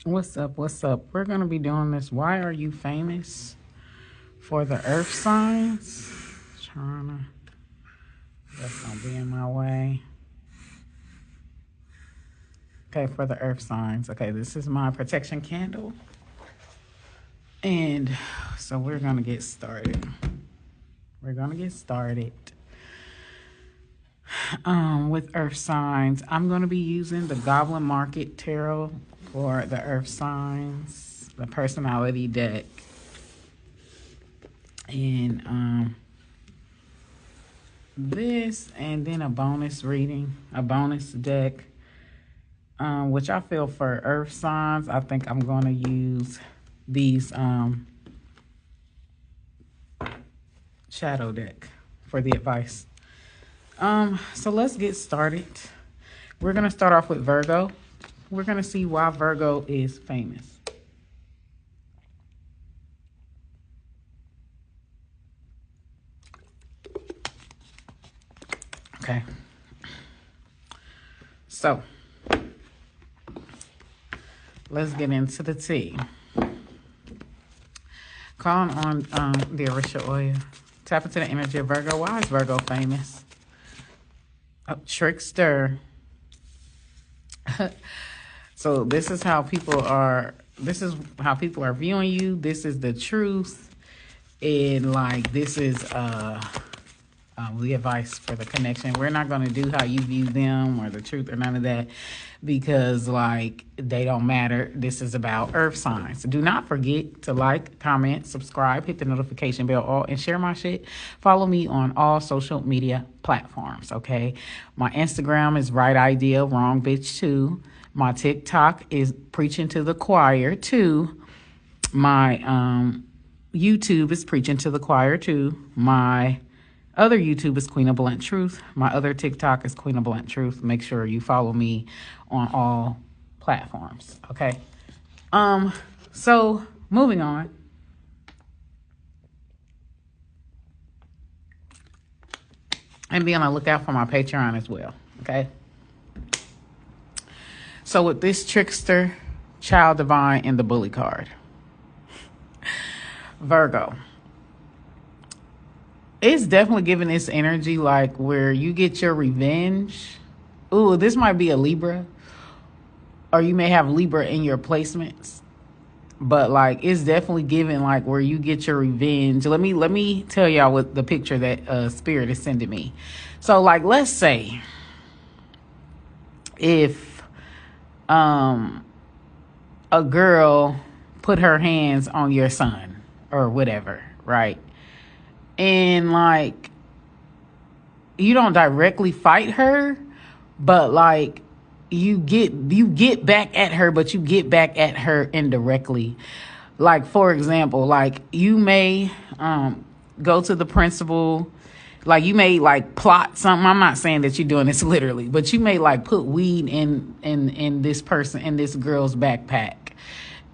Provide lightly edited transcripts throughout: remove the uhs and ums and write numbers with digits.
What's up? What's up? We're going to be doing this. Why are you famous for the earth signs? Trying to, that's going to be in my way. Okay, for the earth signs. Okay, this is my protection candle. And so we're going to get started. With earth signs. I'm going to be using the Goblin Market Tarot for the earth signs, the personality deck. And this, and then a bonus reading, a bonus deck, which I feel for earth signs. I think I'm going to use these shadow deck for the advice. So let's get started. We're going to start off with Virgo. We're going to see why Virgo is famous. Okay. So let's get into the tea. Calling on the Orisha oil. Tap into the energy of Virgo. Why is Virgo famous? Trickster. So this is how people are viewing you. This is the truth. And like this is the advice for the connection. We're not going to do how you view them or the truth or none of that, because like they don't matter. This is about earth signs. Do not forget to like, comment, subscribe, hit the notification bell, all, and share my shit. Follow me on all social media platforms. Okay, my Instagram is Right Idea Wrong Bitch 2. My TikTok is Preaching to the Choir 2. My YouTube is Preaching to the Choir 2. My other YouTube is Queen of Blunt Truth. My other TikTok is Queen of Blunt Truth. Make sure you follow me on all platforms. Okay. So moving on. And be on the lookout for my Patreon as well. Okay. So with this trickster, child divine, and the bully card, Virgo. It's definitely giving this energy like where you get your revenge. Ooh, this might be a Libra. Or you may have Libra in your placements. But like it's definitely giving like where you get your revenge. Let me tell y'all what the picture that Spirit is sending me. So like let's say if a girl put her hands on your son or whatever, right? And like you don't directly fight her, but like you get back at her, but you get back at her indirectly. Like for example, like you may go to the principal, like you may like plot something. I'm not saying that you're doing this literally, but you may like put weed in this girl's backpack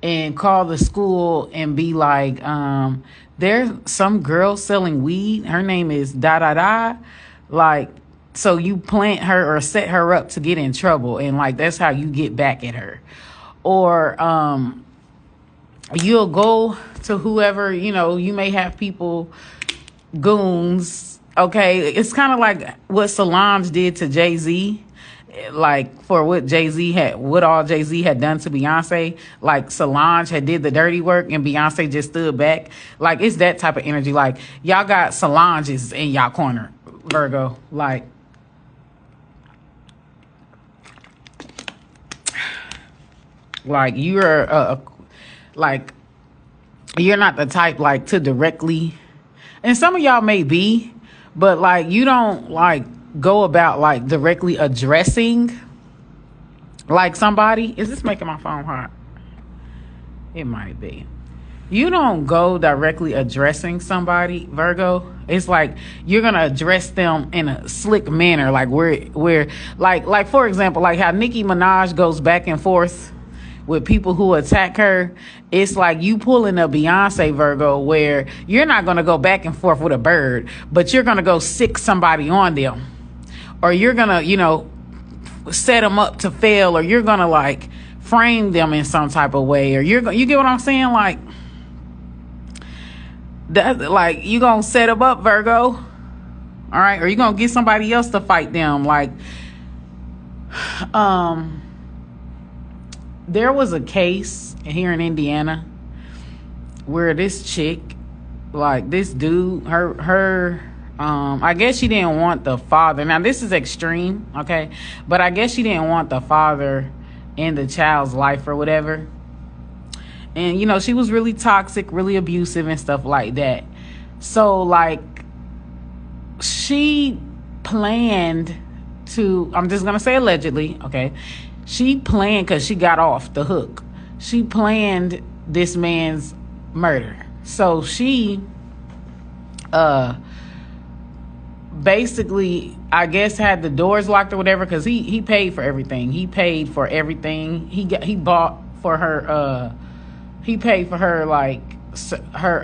and call the school and be like, there's some girl selling weed. Her name is da da da. Like, so you plant her or set her up to get in trouble, and like that's how you get back at her. Or you'll go to whoever, you may have people, goons. Okay, it's kind of like what Solange did to Jay-Z. Like for what all Jay-Z had done to Beyonce, like Solange had did the dirty work and Beyonce just stood back. Like it's that type of energy. Like y'all got Solanges in y'all corner, Virgo. Like you're like you're not the type like to directly, and some of y'all may be, but like you don't like go about like directly addressing like somebody. Is this making my phone hot? It might be. You don't go directly addressing somebody, Virgo. It's like you're gonna address them in a slick manner, like where like for example, like how Nicki Minaj goes back and forth with people who attack her. It's like you pulling a Beyonce, Virgo, where you're not gonna go back and forth with a bird, but you're gonna go sick somebody on them, or you're gonna set them up to fail, or you're gonna like frame them in some type of way, or you get what I'm saying? Like that, like you gonna set them up, Virgo. All right, or you gonna get somebody else to fight them. Like, there was a case here in Indiana where this chick, like this dude, her I guess she didn't want the father. Now this is extreme, okay? But I guess she didn't want the father in the child's life or whatever. And, you know, she was really toxic, really abusive and stuff like that. So, like, she planned to, I'm just going to say allegedly, okay? She planned, because she got off the hook. She planned this man's murder. So she basically, I guess, had the doors locked or whatever, because he paid for everything. He paid for everything. He bought for her, he paid for her, like, her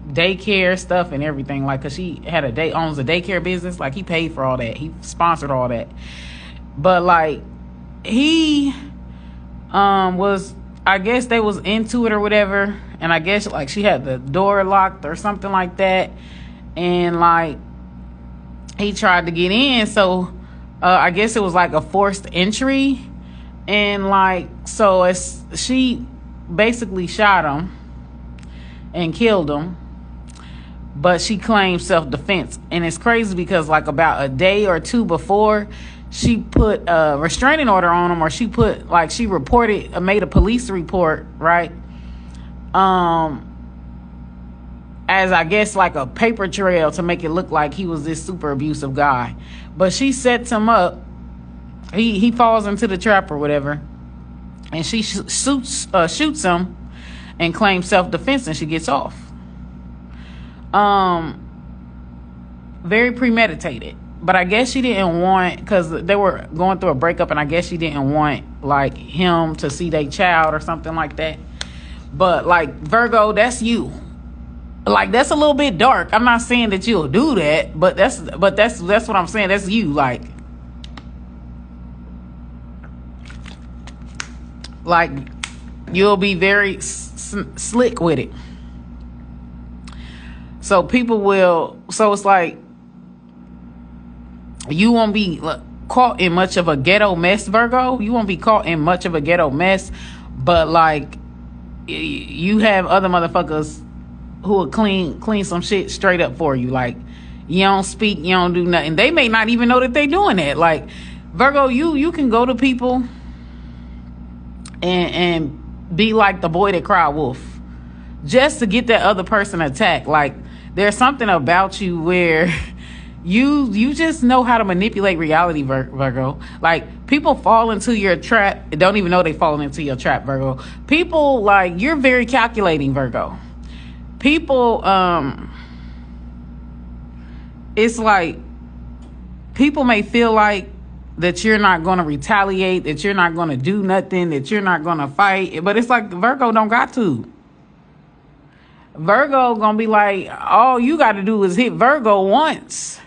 daycare stuff and everything, like, because she owns a daycare business. Like, he paid for all that. He sponsored all that. But, like, he was, I guess they was into it or whatever, and I guess, like, she had the door locked or something like that, and, like, he tried to get in. So I guess it was like a forced entry, and, like, so she basically shot him and killed him, but she claimed self-defense. And it's crazy because, like, about a day or two before, she put a restraining order on him, or she reported, made a police report, right? As, I guess, like a paper trail to make it look like he was this super abusive guy. But she sets him up. He falls into the trap or whatever, and she shoots him and claims self-defense, and she gets off. Very premeditated. But I guess she didn't want, because they were going through a breakup, and I guess she didn't want, like, him to see their child or something like that. But, like, Virgo, that's you. Like, that's a little bit dark. I'm not saying that you'll do that, but that's what I'm saying. That's you. Like you'll be very slick with it. So people will. So it's like you won't be caught in much of a ghetto mess, Virgo. You won't be caught in much of a ghetto mess, but, like, you have other motherfuckers who will clean some shit straight up for you. Like, you don't speak, you don't do nothing. They may not even know that they doing that. Like, Virgo, you can go to people and be like the boy that cried wolf, just to get that other person attacked. Like, there's something about you where you just know how to manipulate reality, Virgo. Like, people fall into your trap, don't even know they falling into your trap, Virgo. People, like, you're very calculating, Virgo. People, it's like people may feel like that you're not going to retaliate, that you're not going to do nothing, that you're not going to fight. But it's like Virgo don't got to. Virgo going to be like, all you got to do is hit Virgo once.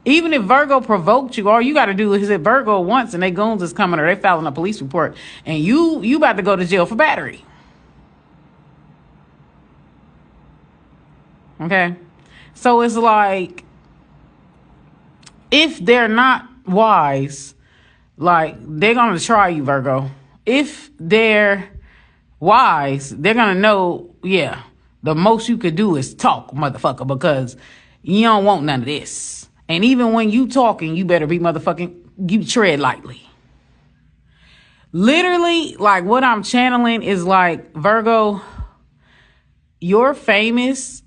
Even if Virgo provoked you, all you got to do is hit Virgo once, and they goons is coming, or they filing a police report, and you about to go to jail for battery. Okay, so it's like, if they're not wise, like, they're gonna try you, Virgo. If they're wise, they're gonna know, yeah, the most you could do is talk, motherfucker, because you don't want none of this. And even when you talking, you better be you tread lightly. Literally, like, what I'm channeling is, like, Virgo, you're famous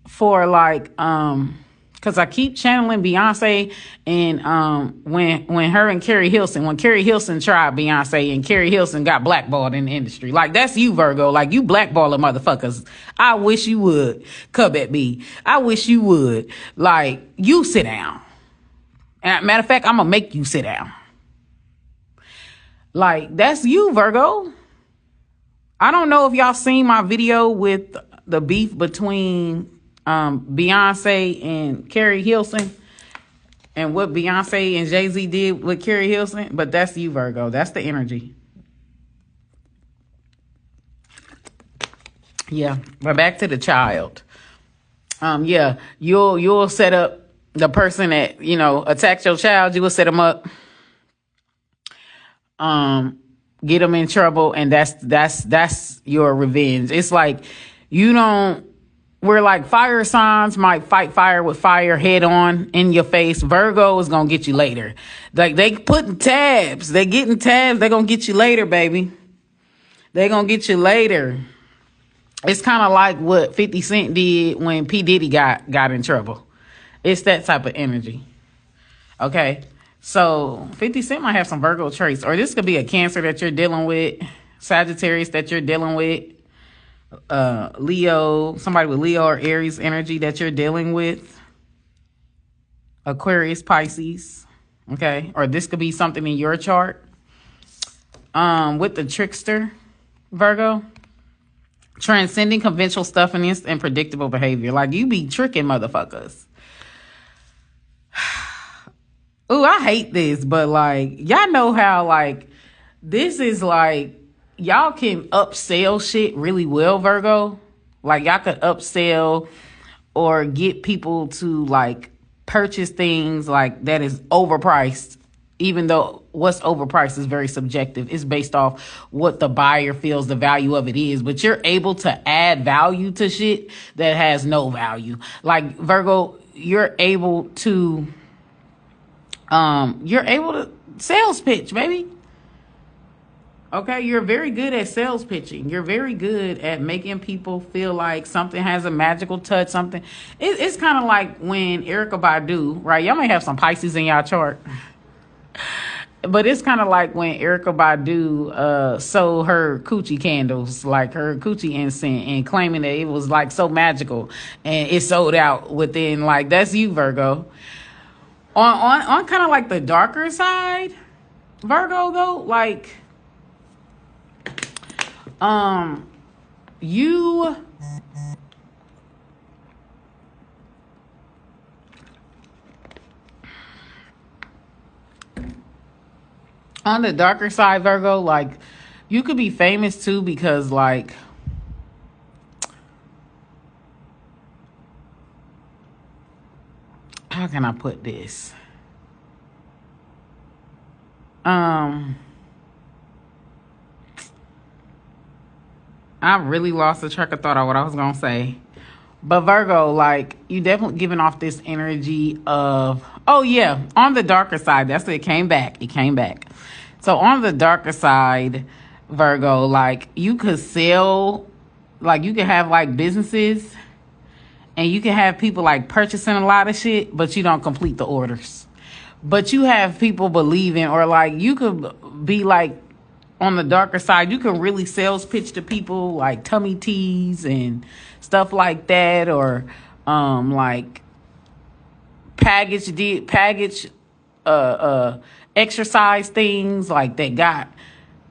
for, like, because I keep channeling Beyonce, and when her and Carrie Hilson, when Carrie Hilson tried Beyonce and Carrie Hilson got blackballed in the industry. Like, that's you, Virgo. Like, you blackballing motherfuckers. I wish you would come at me. I wish you would. Like, you sit down. And matter of fact, I'm gonna make you sit down. Like, that's you, Virgo. I don't know if y'all seen my video with the beef between Beyonce and Carrie Hilson, and what Beyonce and Jay-Z did with Carrie Hilson, but that's you, Virgo. That's the energy. Yeah, but back to the child. Yeah, you'll set up the person that attacked your child. You will set them up, um, get them in trouble, and that's your revenge. It's like you don't. We're like fire signs might fight fire with fire head on in your face. Virgo is gonna get you later. Like they putting tabs, they getting tabs. They gonna get you later, baby. They gonna get you later. It's kind of like what 50 Cent did when P. Diddy got in trouble. It's that type of energy. Okay. So 50 Cent might have some Virgo traits, or this could be a Cancer that you're dealing with, Sagittarius that you're dealing with, Leo, somebody with Leo or Aries energy that you're dealing with, Aquarius, Pisces. Okay. Or this could be something in your chart. With the trickster, Virgo. Transcending conventional stuffiness and predictable behavior. Like, you be tricking motherfuckers. Ooh, I hate this, but like, y'all know how like this is like y'all can upsell shit really well, Virgo. Like, y'all could upsell or get people to like purchase things like that is overpriced, even though what's overpriced is very subjective. It's based off what the buyer feels the value of it is. But you're able to add value to shit that has no value. Like, Virgo, you're able to sales pitch, baby. Okay, you're very good at sales pitching. You're very good at making people feel like something has a magical touch, something. It's kind of like when Erykah Badu, right? Y'all may have some Pisces in y'all chart. But it's kind of like when Erykah Badu sold her coochie candles, like her coochie incense, and claiming that it was like so magical, and it sold out within, like, that's you, Virgo. On kind of like the darker side, Virgo, though, like, you on the darker side, Virgo, like, you could be famous too because, like, how can I put this? I really lost the track of thought of what I was gonna say. But Virgo, like, you definitely giving off this energy of, oh yeah, on the darker side, that's it, came back. So on the darker side, Virgo, like, you could sell, like, you could have like businesses and you can have people like purchasing a lot of shit, but you don't complete the orders. But you have people believing, or like, you could be like, on the darker side, you can really sales pitch to people like tummy teas and stuff like that, or like package exercise things like they got.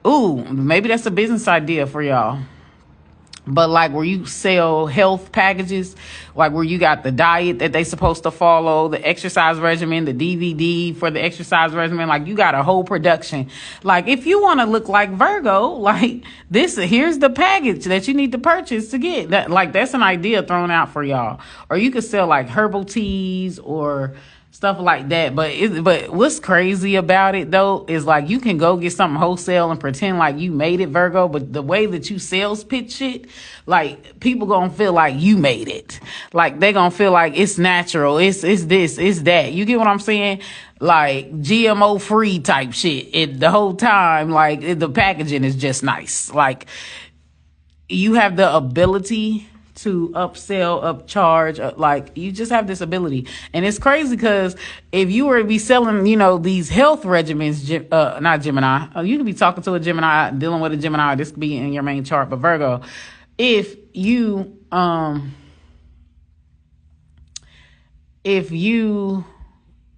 Ooh, maybe that's a business idea for y'all. But like where you sell health packages, like where you got the diet that they supposed to follow, the exercise regimen, the DVD for the exercise regimen, like you got a whole production. Like, if you want to look like Virgo, like here's the package that you need to purchase to get that. Like, that's an idea thrown out for y'all. Or you could sell like herbal teas or stuff like that. But what's crazy about it though is like you can go get something wholesale and pretend like you made it, Virgo, but the way that you sales pitch it, like, people gonna feel like you made it. Like, they gonna feel like it's natural, it's this, it's that. You get what I'm saying? Like GMO free type shit. The whole time, like, the packaging is just nice. Like, you have the ability to upsell, upcharge, like, you just have this ability. And it's crazy because if you were to be selling, these health regimens, not Gemini, you could be talking to a Gemini, dealing with a Gemini, this could be in your main chart. But Virgo, if you,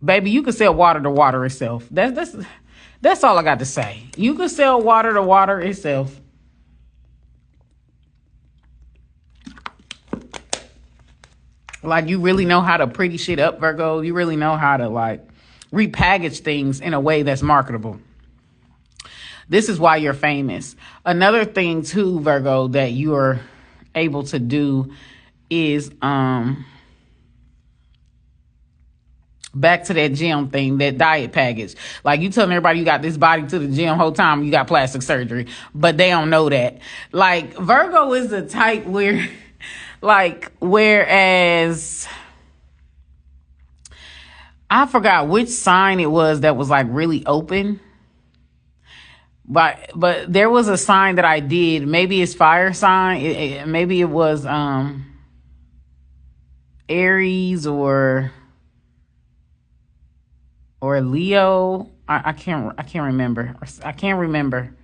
baby, you could sell water to water itself. That's all I got to say. You could sell water to water itself. Like, you really know how to pretty shit up, Virgo. You really know how to, like, repackage things in a way that's marketable. This is why you're famous. Another thing, too, Virgo, that you're able to do is back to that gym thing, that diet package. Like, you telling everybody you got this body to the gym whole time you got plastic surgery, but they don't know that. Like, Virgo is the type where, like, whereas I forgot which sign it was that was like really open. But there was a sign that I did. Maybe it's fire sign. Maybe it was Aries or Leo. I can't remember. I can't remember.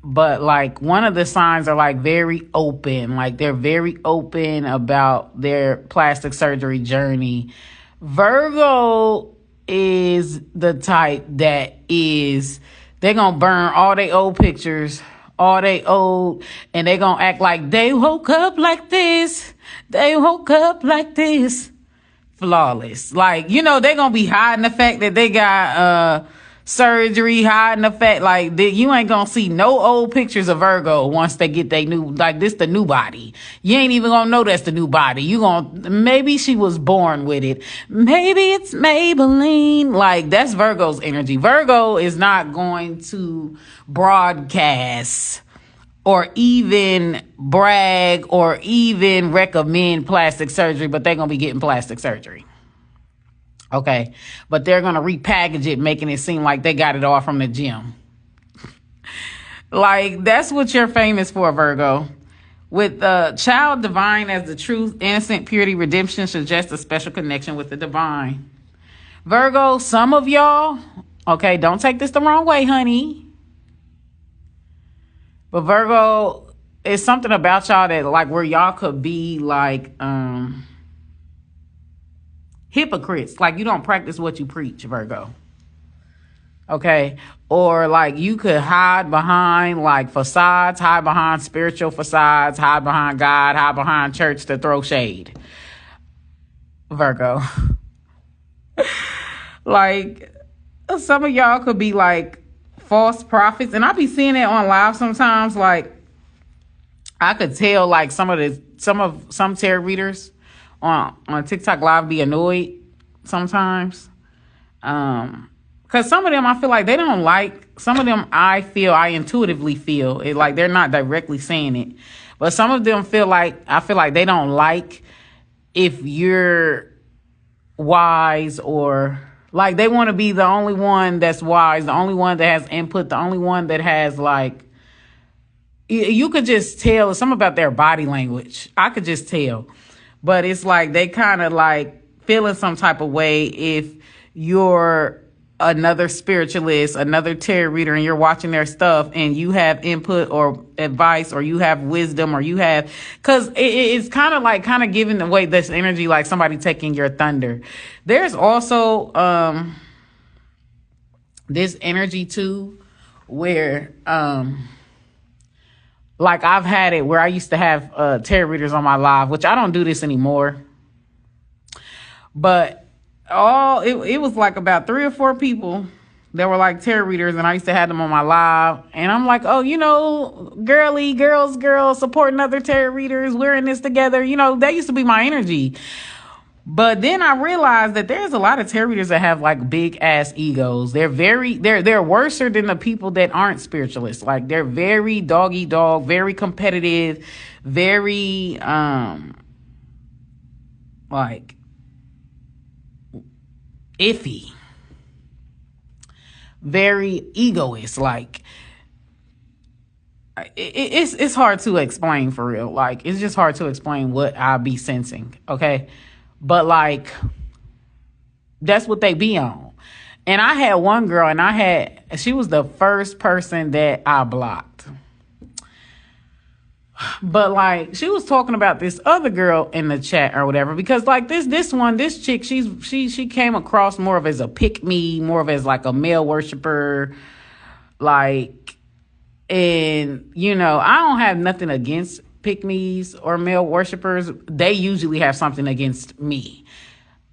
But like, one of the signs are like very open. Like, they're very open about their plastic surgery journey. Virgo is the type that is, they're gonna burn all their old pictures, all they old, and they're gonna act like they woke up like this. They woke up like this. Flawless. Like, you know, they're gonna be hiding the fact that they got surgery, hiding the fact like you ain't gonna see no old pictures of Virgo once they get their new, like, this the new body. You ain't even gonna know that's the new body. You gonna, maybe she was born with it. Maybe it's Maybelline. Like, that's Virgo's energy. Virgo is not going to broadcast or even brag or even recommend plastic surgery, but they're gonna be getting plastic surgery. Okay, but they're going to repackage it, making it seem like they got it all from the gym. Like, that's what you're famous for, Virgo. With child divine as the truth, innocent, purity, redemption suggests a special connection with the divine. Virgo, some of y'all, okay, don't take this the wrong way, honey. But Virgo, it's something about y'all that, like, where y'all could be like, hypocrites. Like, you don't practice what you preach, Virgo. Okay? Or like, you could hide behind like facades, hide behind spiritual facades, hide behind God, hide behind church to throw shade. Virgo. Like, some of y'all could be like false prophets. And I be seeing it on live sometimes. Like, I could tell like some tarot readers on TikTok live be annoyed sometimes. Cause some of them I feel like they don't like, some of them I intuitively feel it, like they're not directly saying it, but some of them I feel like they don't like if you're wise, or like they want to be the only one that's wise, the only one that has input, the only one that has like, you could just tell something about their body language. I could just tell. But it's like they kind of like feeling some type of way if you're another spiritualist, another tarot reader, and you're watching their stuff and you have input or advice, or you have wisdom, or you have, because it's kind of giving away this energy like somebody taking your thunder. There's also this energy too where like I've had it where I used to have tarot readers on my live, which I don't do this anymore. But it was like about 3 or 4 people that were like tarot readers, and I used to have them on my live. And I'm like, oh, you know, girls supporting other tarot readers. We're in this together. You know, that used to be my energy. But then I realized that there's a lot of tarot readers that have like big ass egos. They're worse than the people that aren't spiritualists. Like, they're very doggy dog, very competitive, very like iffy, very egoist. Like, it's hard to explain for real. Like, it's just hard to explain what I be sensing. Okay. But like, that's what they be on. And I had one girl, and she was the first person that I blocked. But like, she was talking about this other girl in the chat or whatever, because like this chick, she came across more of as a pick me, more of as like a male worshiper. Like, and you know, I don't have nothing against pick-me's or male worshipers. They usually have something against me.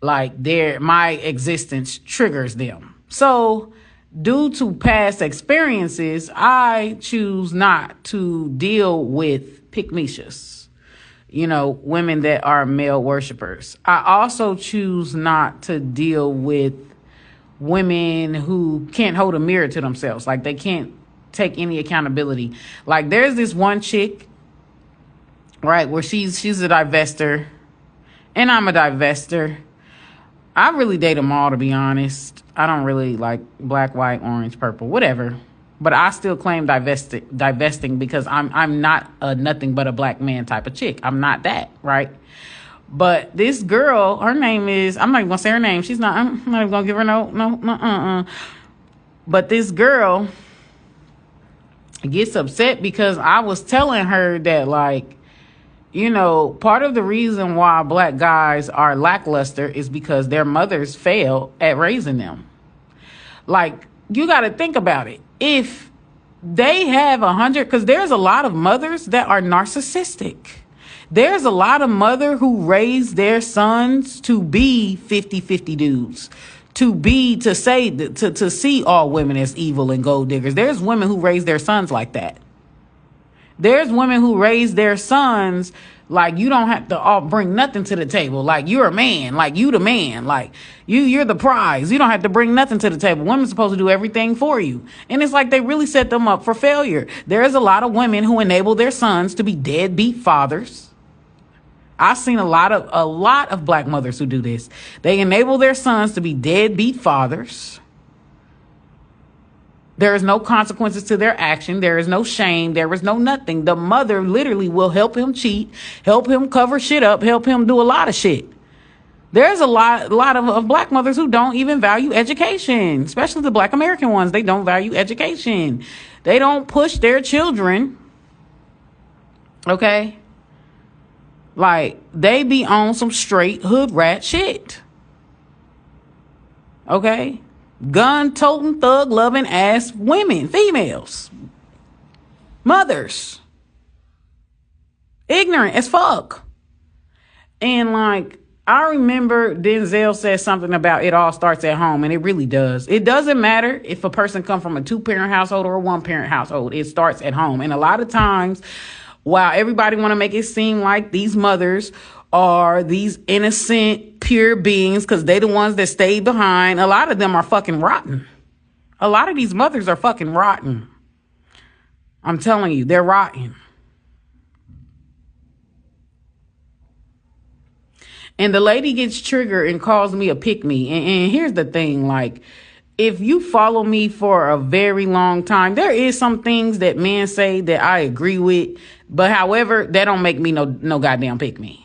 Like, my existence triggers them. So due to past experiences, I choose not to deal with pick-me's. women that are male worshipers. I also choose not to deal with women who can't hold a mirror to themselves. Like, they can't take any accountability. Like, there's this one chick, right, where she's a divester, and I'm a divester. I really date them all, to be honest. I don't really like black, white, orange, purple, whatever. But I still claim divesting because I'm not a nothing but a black man type of chick. I'm not that, right? But this girl, her name is, I'm not even gonna say her name. I'm not even gonna give her no. But this girl gets upset because I was telling her that, like, part of the reason why black guys are lackluster is because their mothers fail at raising them. Like, you got to think about it. If they have 100, because there's a lot of mothers that are narcissistic. There's a lot of mother who raise their sons to be 50-50 dudes, to see all women as evil and gold diggers. There's women who raise their sons like that. There's women who raise their sons like, you don't have to bring nothing to the table. Like, you're a man. Like, you the man. Like, you're the prize. You don't have to bring nothing to the table. Women's supposed to do everything for you. And it's like they really set them up for failure. There's a lot of women who enable their sons to be deadbeat fathers. I've seen a lot of black mothers who do this. They enable their sons to be deadbeat fathers. There is no consequences to their action. There is no shame. There is no nothing. The mother literally will help him cheat, help him cover shit up, help him do a lot of shit. There's a lot of black mothers who don't even value education, especially the black American ones. They don't value education. They don't push their children. Okay? Like, they be on some straight hood rat shit. Okay? Gun-toting, thug-loving ass women, females, mothers, ignorant as fuck. And, like, I remember Denzel said something about it all starts at home, and it really does. It doesn't matter if a person come from a 2-parent household or a 1-parent household. It starts at home. And a lot of times, while everybody want to make it seem like these mothers are these innocent, pure beings because they the ones that stayed behind, a lot of them are fucking rotten. A lot of these mothers are fucking rotten. I'm telling you, they're rotten. And the lady gets triggered and calls me a pick-me. And here's the thing, like, if you follow me for a very long time, there is some things that men say that I agree with, but however, that don't make me no goddamn pick-me.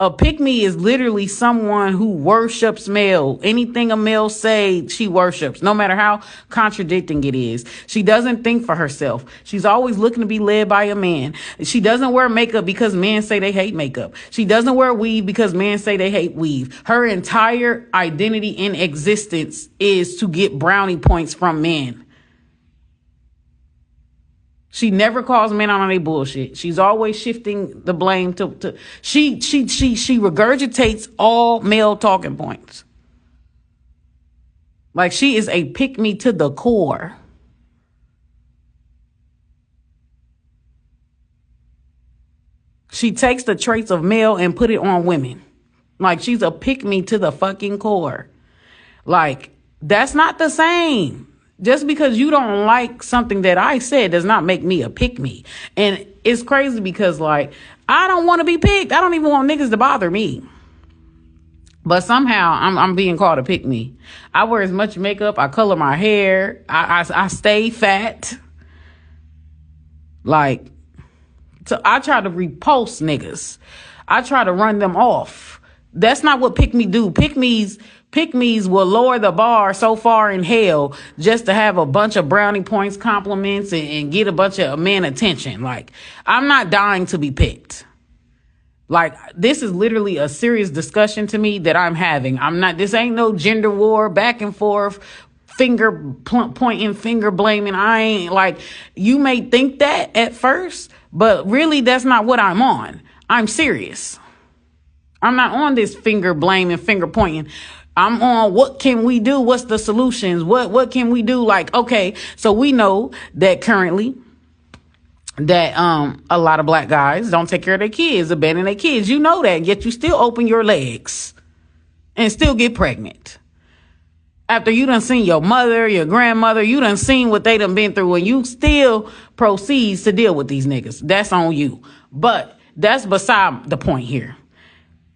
A pick-me is literally someone who worships male. Anything a male say, she worships, no matter how contradicting it is. She doesn't think for herself. She's always looking to be led by a man. She doesn't wear makeup because men say they hate makeup. She doesn't wear weave because men say they hate weave. Her entire identity in existence is to get brownie points from men. She never calls men out on their bullshit. She's always shifting the blame to she regurgitates all male talking points. Like, she is a pick-me to the core. She takes the traits of male and put it on women. Like, she's a pick-me to the fucking core. Like, that's not the same. Just because you don't like something that I said does not make me a pick-me. And it's crazy because, like, I don't want to be picked. I don't even want niggas to bother me. But somehow I'm being called a pick-me. I wear as much makeup. I color my hair. I stay fat. Like, so I try to repulse niggas. I try to run them off. That's not what pick-me do. Pick-me's will lower the bar so far in hell just to have a bunch of brownie points, compliments, and get a bunch of men attention. Like, I'm not dying to be picked. Like, this is literally a serious discussion to me that I'm having. This ain't no gender war, back and forth, finger pointing, finger blaming. I ain't, like, you may think that at first, but really that's not what I'm on. I'm serious. I'm not on this finger blaming, finger pointing. I'm on what can we do? What's the solutions? What can we do? Like, okay, so we know that currently that a lot of black guys don't take care of their kids, abandon their kids. You know that, yet you still open your legs and still get pregnant. After you done seen your mother, your grandmother, you done seen what they done been through, and you still proceeds to deal with these niggas. That's on you. But that's beside the point here.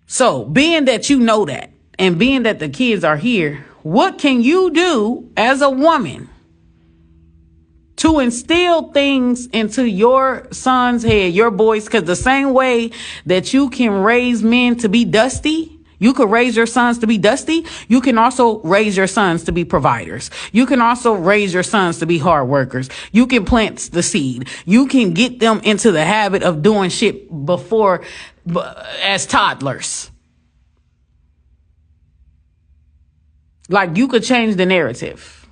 So being that you know that, and being that the kids are here, what can you do as a woman to instill things into your son's head, your boys? Because the same way that you can raise men to be dusty, you could raise your sons to be dusty. You can also raise your sons to be providers. You can also raise your sons to be hard workers. You can plant the seed. You can get them into the habit of doing shit before, as toddlers. Like, you could change the narrative.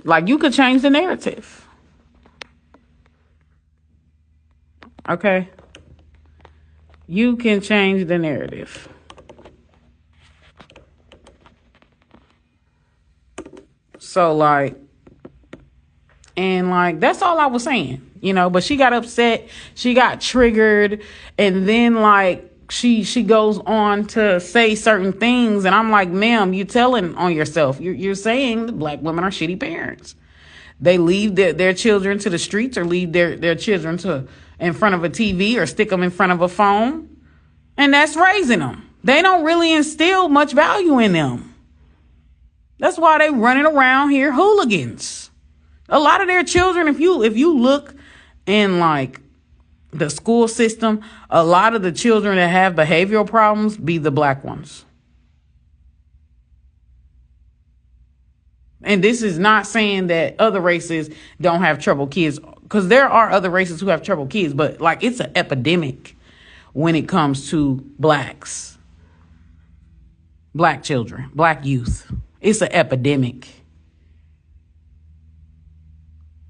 Like, you could change the narrative. Okay? You can change the narrative. So, like, and like, that's all I was saying, you know, but she got upset. She got triggered. And then, like, she goes on to say certain things. And I'm like, ma'am, you telling on yourself. You're saying that black women are shitty parents. They leave their children to the streets, or leave their children in front of a TV, or stick them in front of a phone. And that's raising them. They don't really instill much value in them. That's why they running around here hooligans. A lot of their children, if you look in like the school system, a lot of the children that have behavioral problems be the black ones. And this is not saying that other races don't have troubled kids, because there are other races who have troubled kids, but like, it's an epidemic when it comes to blacks, black children, black youth. It's an epidemic.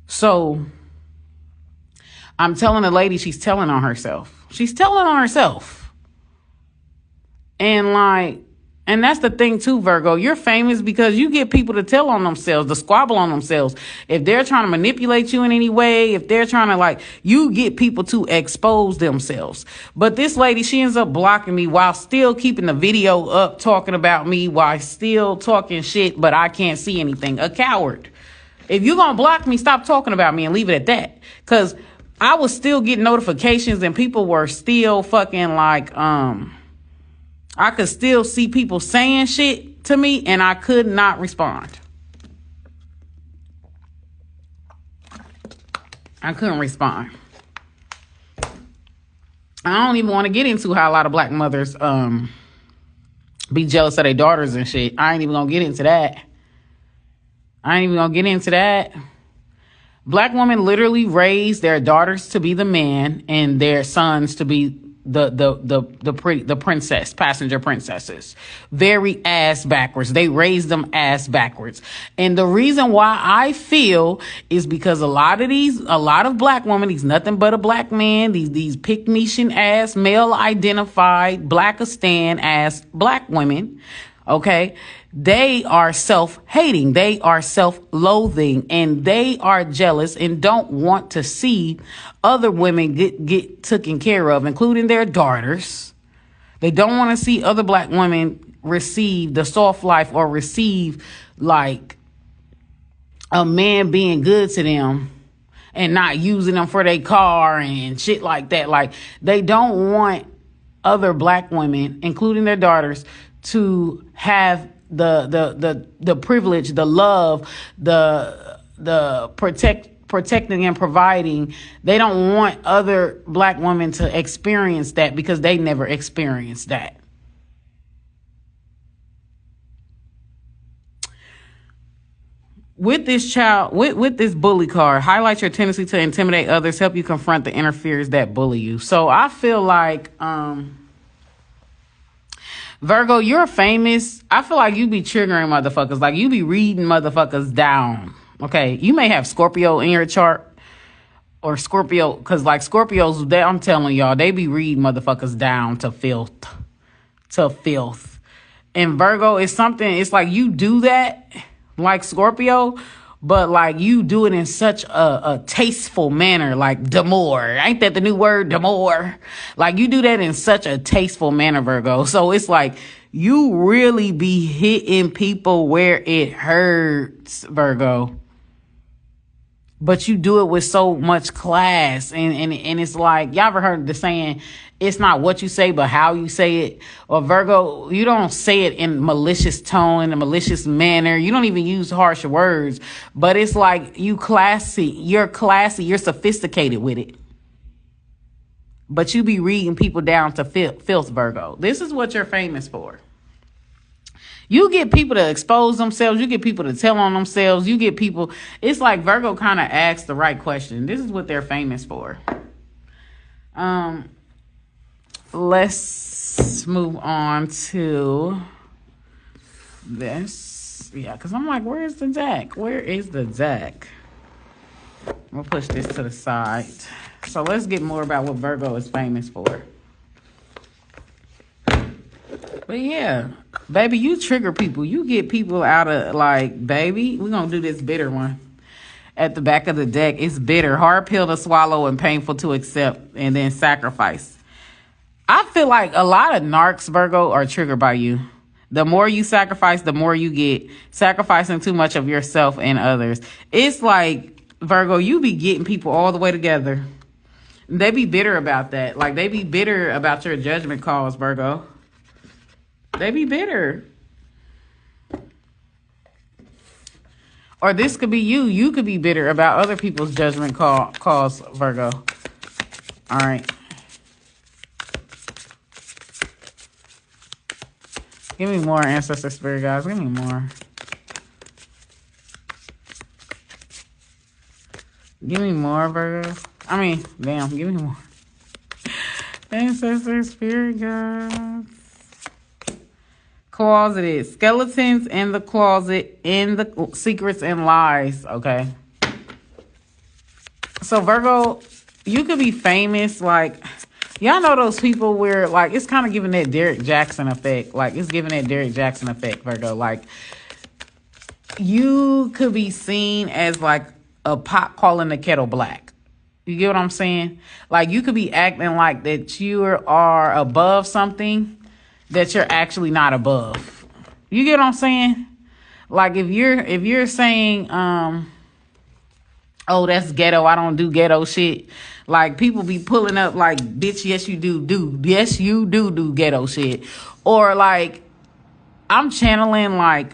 So I'm telling the lady, she's telling on herself. She's telling on herself. And like, and that's the thing too, Virgo. You're famous because you get people to tell on themselves, to squabble on themselves. If they're trying to manipulate you in any way, if they're trying to like, you get people to expose themselves. But this lady, she ends up blocking me while still keeping the video up, talking about me, while still talking shit, but I can't see anything. A coward. If you're going to block me, stop talking about me and leave it at that. Because I was still getting notifications and people were still fucking like, I could still see people saying shit to me and I could not respond. I couldn't respond. I don't even want to get into how a lot of black mothers be jealous of their daughters and shit. I ain't even gonna get into that. Black women literally raise their daughters to be the man and their sons to be the princess, passenger princesses. Very ass backwards. They raise them ass backwards. And the reason why I feel is because a lot of black women, these nothing but a black man, these pick-me-shin ass, male identified, blackistan ass black women, okay, they are self-hating, they are self-loathing, and they are jealous and don't want to see other women get taken care of, including their daughters. They don't want to see other black women receive the soft life or receive like a man being good to them and not using them for their car and shit like that. Like, they don't want other black women, including their daughters, to have the privilege, the love, the protecting and providing. They don't want other black women to experience that because they never experienced that. With this with this bully card, highlight your tendency to intimidate others, help you confront the interferers that bully you. So I feel like, Virgo, you're famous. I feel like you be triggering motherfuckers. Like, you be reading motherfuckers down. Okay. You may have Scorpio in your chart, or Scorpio, because like Scorpios, I'm telling y'all, they be reading motherfuckers down to filth. And Virgo is something, it's like you do that like Scorpio, but like you do it in such a tasteful manner, like demure. Ain't that the new word, demure? Like you do that in such a tasteful manner, Virgo. So it's like you really be hitting people where it hurts, Virgo. But you do it with so much class, and it's like, y'all ever heard the saying, it's not what you say but how you say it? Or Virgo, you don't say it in malicious tone, in a malicious manner. You don't even use harsh words, but it's like you're classy, you're sophisticated with it. But you be reading people down to filth, Virgo. This is what you're famous for. You get people to expose themselves. You get people to tell on themselves. You get people. It's like Virgo kind of asks the right question. This is what they're famous for. Let's move on to this. Yeah, because I'm like, where's the deck? Where is the deck? We'll push this to the side. So let's get more about what Virgo is famous for. But yeah, baby, you trigger people. You get people out of, like, baby, we're going to do this bitter one. At the back of the deck, it's bitter, hard pill to swallow and painful to accept, and then sacrifice. I feel like a lot of narcs, Virgo, are triggered by you. The more you sacrifice, the more you get. Sacrificing too much of yourself and others. It's like, Virgo, you be getting people all the way together. They be bitter about that. Like, they be bitter about your judgment calls, Virgo. They be bitter. Or this could be you. You could be bitter about other people's judgment calls, Virgo. All right. Give me more, ancestor spirit guys. Give me more. Give me more, Virgo. I mean, damn, give me more. Ancestor spirit guys. Closeted. Skeletons in the closet, in the secrets and lies. Okay. So Virgo, you could be famous. Like, y'all know those people where, like, it's kind of giving that Derek Jackson effect. Like, it's giving that Derek Jackson effect, Virgo. Like, you could be seen as like a pot calling the kettle black. You get what I'm saying? Like, you could be acting like that you are above something that you're actually not above. You get what I'm saying? Like, if you're saying, oh, that's ghetto, I don't do ghetto shit. Like, people be pulling up like, bitch, yes you do. Yes, you do ghetto shit. Or like, I'm channeling like,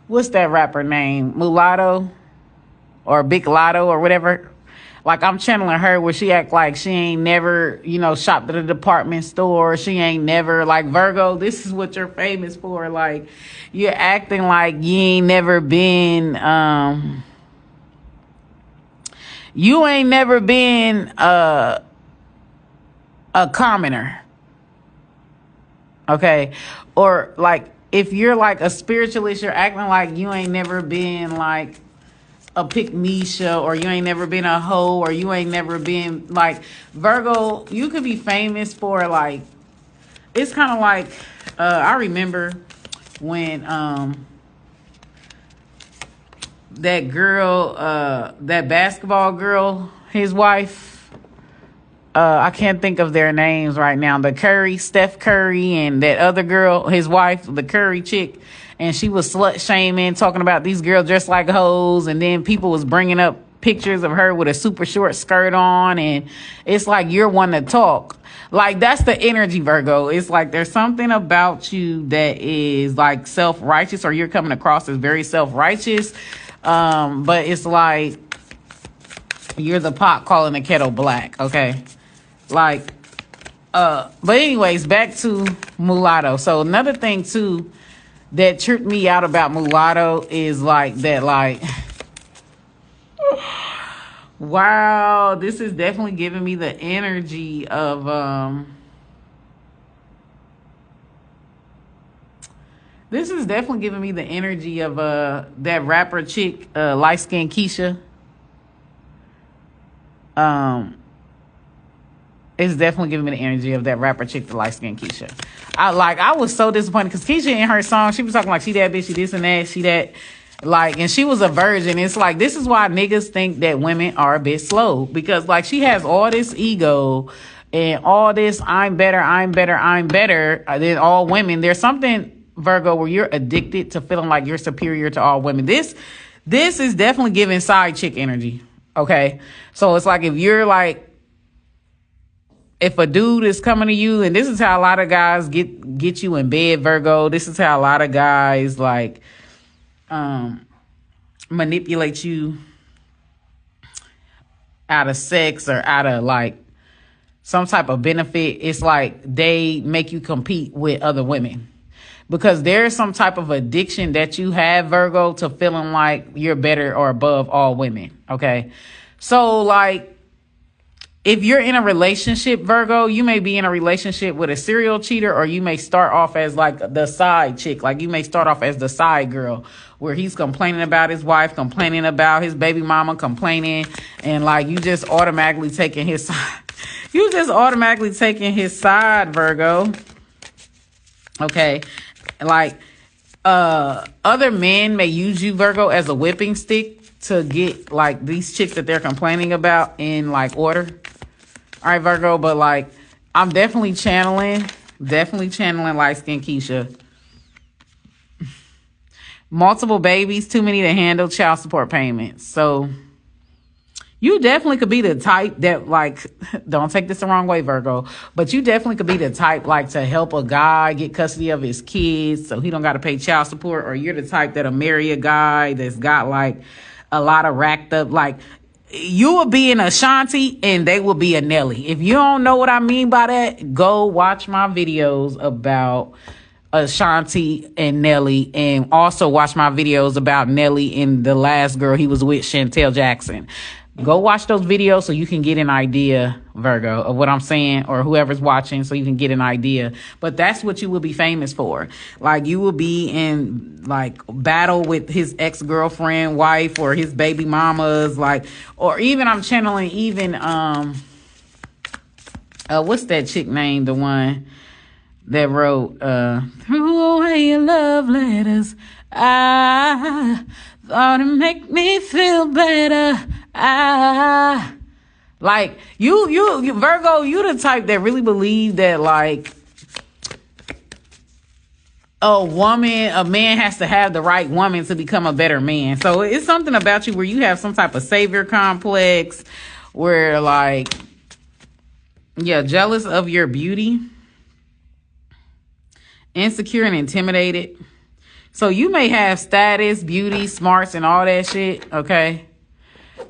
what's that rapper name? Mulatto or Big Lotto or whatever. Like, I'm channeling her where she act like she ain't never, shopped at a department store. She ain't never, like, Virgo, this is what you're famous for. Like, you're acting like you ain't never been, you ain't never been a commoner. Okay? Or, like, if you're, like, a spiritualist, you're acting like you ain't never been, like, a pick-me-sha, or you ain't never been a hoe, or you ain't never been, like, Virgo, you could be famous for, like, it's kind of like, I remember when, that girl, that basketball girl, his wife, I can't think of their names right now, Steph Curry, and that other girl, his wife, the Curry chick, and she was slut shaming, talking about these girls dressed like hoes, and then people was bringing up pictures of her with a super short skirt on, and it's like you're one to talk. Like, that's the energy, Virgo. It's like there's something about you that is like self-righteous, or you're coming across as very self-righteous, but it's like you're the pot calling the kettle black, okay? Like, but anyways, back to Mulatto. So another thing too that tripped me out about Mulatto is like that, like, wow, this is definitely giving me the energy of, that rapper chick, light-skinned Keisha. It's definitely giving me the energy of that rapper chick, the light-skinned Keisha. I was so disappointed because Keisha in her song, she was talking like she that bitch, she this and that, she that. Like, and she was a virgin. It's like, this is why niggas think that women are a bit slow. Because, like, she has all this ego and all this, I'm better than all women. There's something, Virgo, where you're addicted to feeling like you're superior to all women. This is definitely giving side chick energy. Okay? So it's like, if you're like, if a dude is coming to you, and this is how a lot of guys get you in bed, Virgo. This is how a lot of guys, like, manipulate you out of sex or out of like some type of benefit. It's like they make you compete with other women because there's some type of addiction that you have, Virgo, to feeling like you're better or above all women. Okay. So like, if you're in a relationship, Virgo, you may be in a relationship with a serial cheater, or you may start off as like the side chick. Like you may start off as the side girl where he's complaining about his wife, complaining about his baby mama, complaining. And like you just automatically taking his side. You just automatically taking his side, Virgo. Okay. Like other men may use you, Virgo, as a whipping stick to get like these chicks that they're complaining about in like order. All right, Virgo, but like, I'm definitely channeling light-skinned Keisha. Multiple babies, too many to handle, child support payments. So you definitely could be the type that like, don't take this the wrong way, Virgo, but you definitely could be the type like to help a guy get custody of his kids so he don't got to pay child support, or you're the type that'll marry a guy that's got like a lot of racked up, like, you will be an Ashanti and they will be a Nelly. If you don't know what I mean by that, go watch my videos about Ashanti and Nelly, and also watch my videos about Nelly and the last girl he was with, Chantel Jackson. Go watch those videos so you can get an idea, Virgo, of what I'm saying, or whoever's watching, so you can get an idea. But that's what you will be famous for. Like, you will be in, like, battle with his ex-girlfriend, wife, or his baby mamas, like, or even, I'm channeling even, what's that chick name? The one that wrote, threw away your love letters. I thought it'd make me feel better. Like you Virgo, you the type that really believe that like a man has to have the right woman to become a better man. So it's something about you where you have some type of savior complex, where like, yeah, jealous of your beauty, insecure and intimidated. So you may have status, beauty, smarts, and all that shit, okay?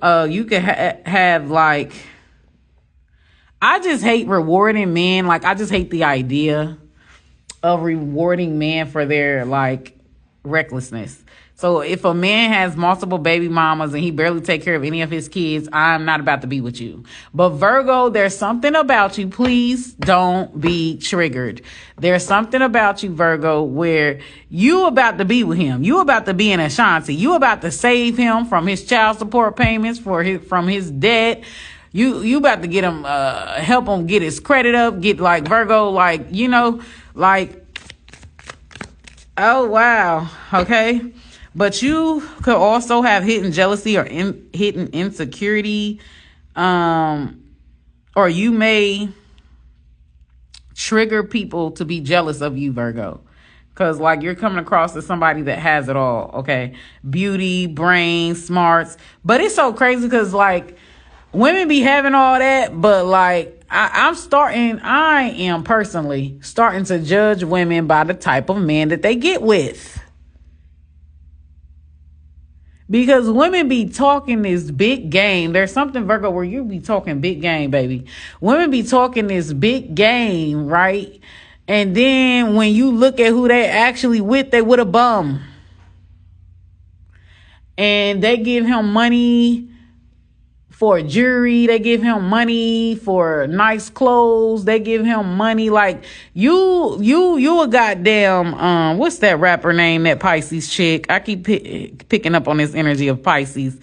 You could have like, I just hate rewarding men. Like, I just hate the idea of rewarding men for their like recklessness. So if a man has multiple baby mamas and he barely take care of any of his kids, I'm not about to be with you. But Virgo, there's something about you. Please don't be triggered. There's something about you, Virgo, where you about to be with him. You about to be in Ashanti. You about to save him from his child support payments from his debt. You about to get him, help him get his credit up, get like Virgo, like, you know, like, oh, wow. Okay. But you could also have hidden jealousy or hidden insecurity. Or you may trigger people to be jealous of you, Virgo. Because, like, you're coming across as somebody that has it all, okay? Beauty, brain, smarts. But it's so crazy because, like, women be having all that, but, like, I am personally starting to judge women by the type of men that they get with. Because women be talking this big game. There's something, Virgo, where you be talking big game, baby. Women be talking this big game, right? And then when you look at who they actually with, they with a bum. And they give him money for jewelry. They give him money for nice clothes. They give him money. Like, you a goddamn, what's that rapper name, that Pisces chick? I keep picking up on this energy of Pisces.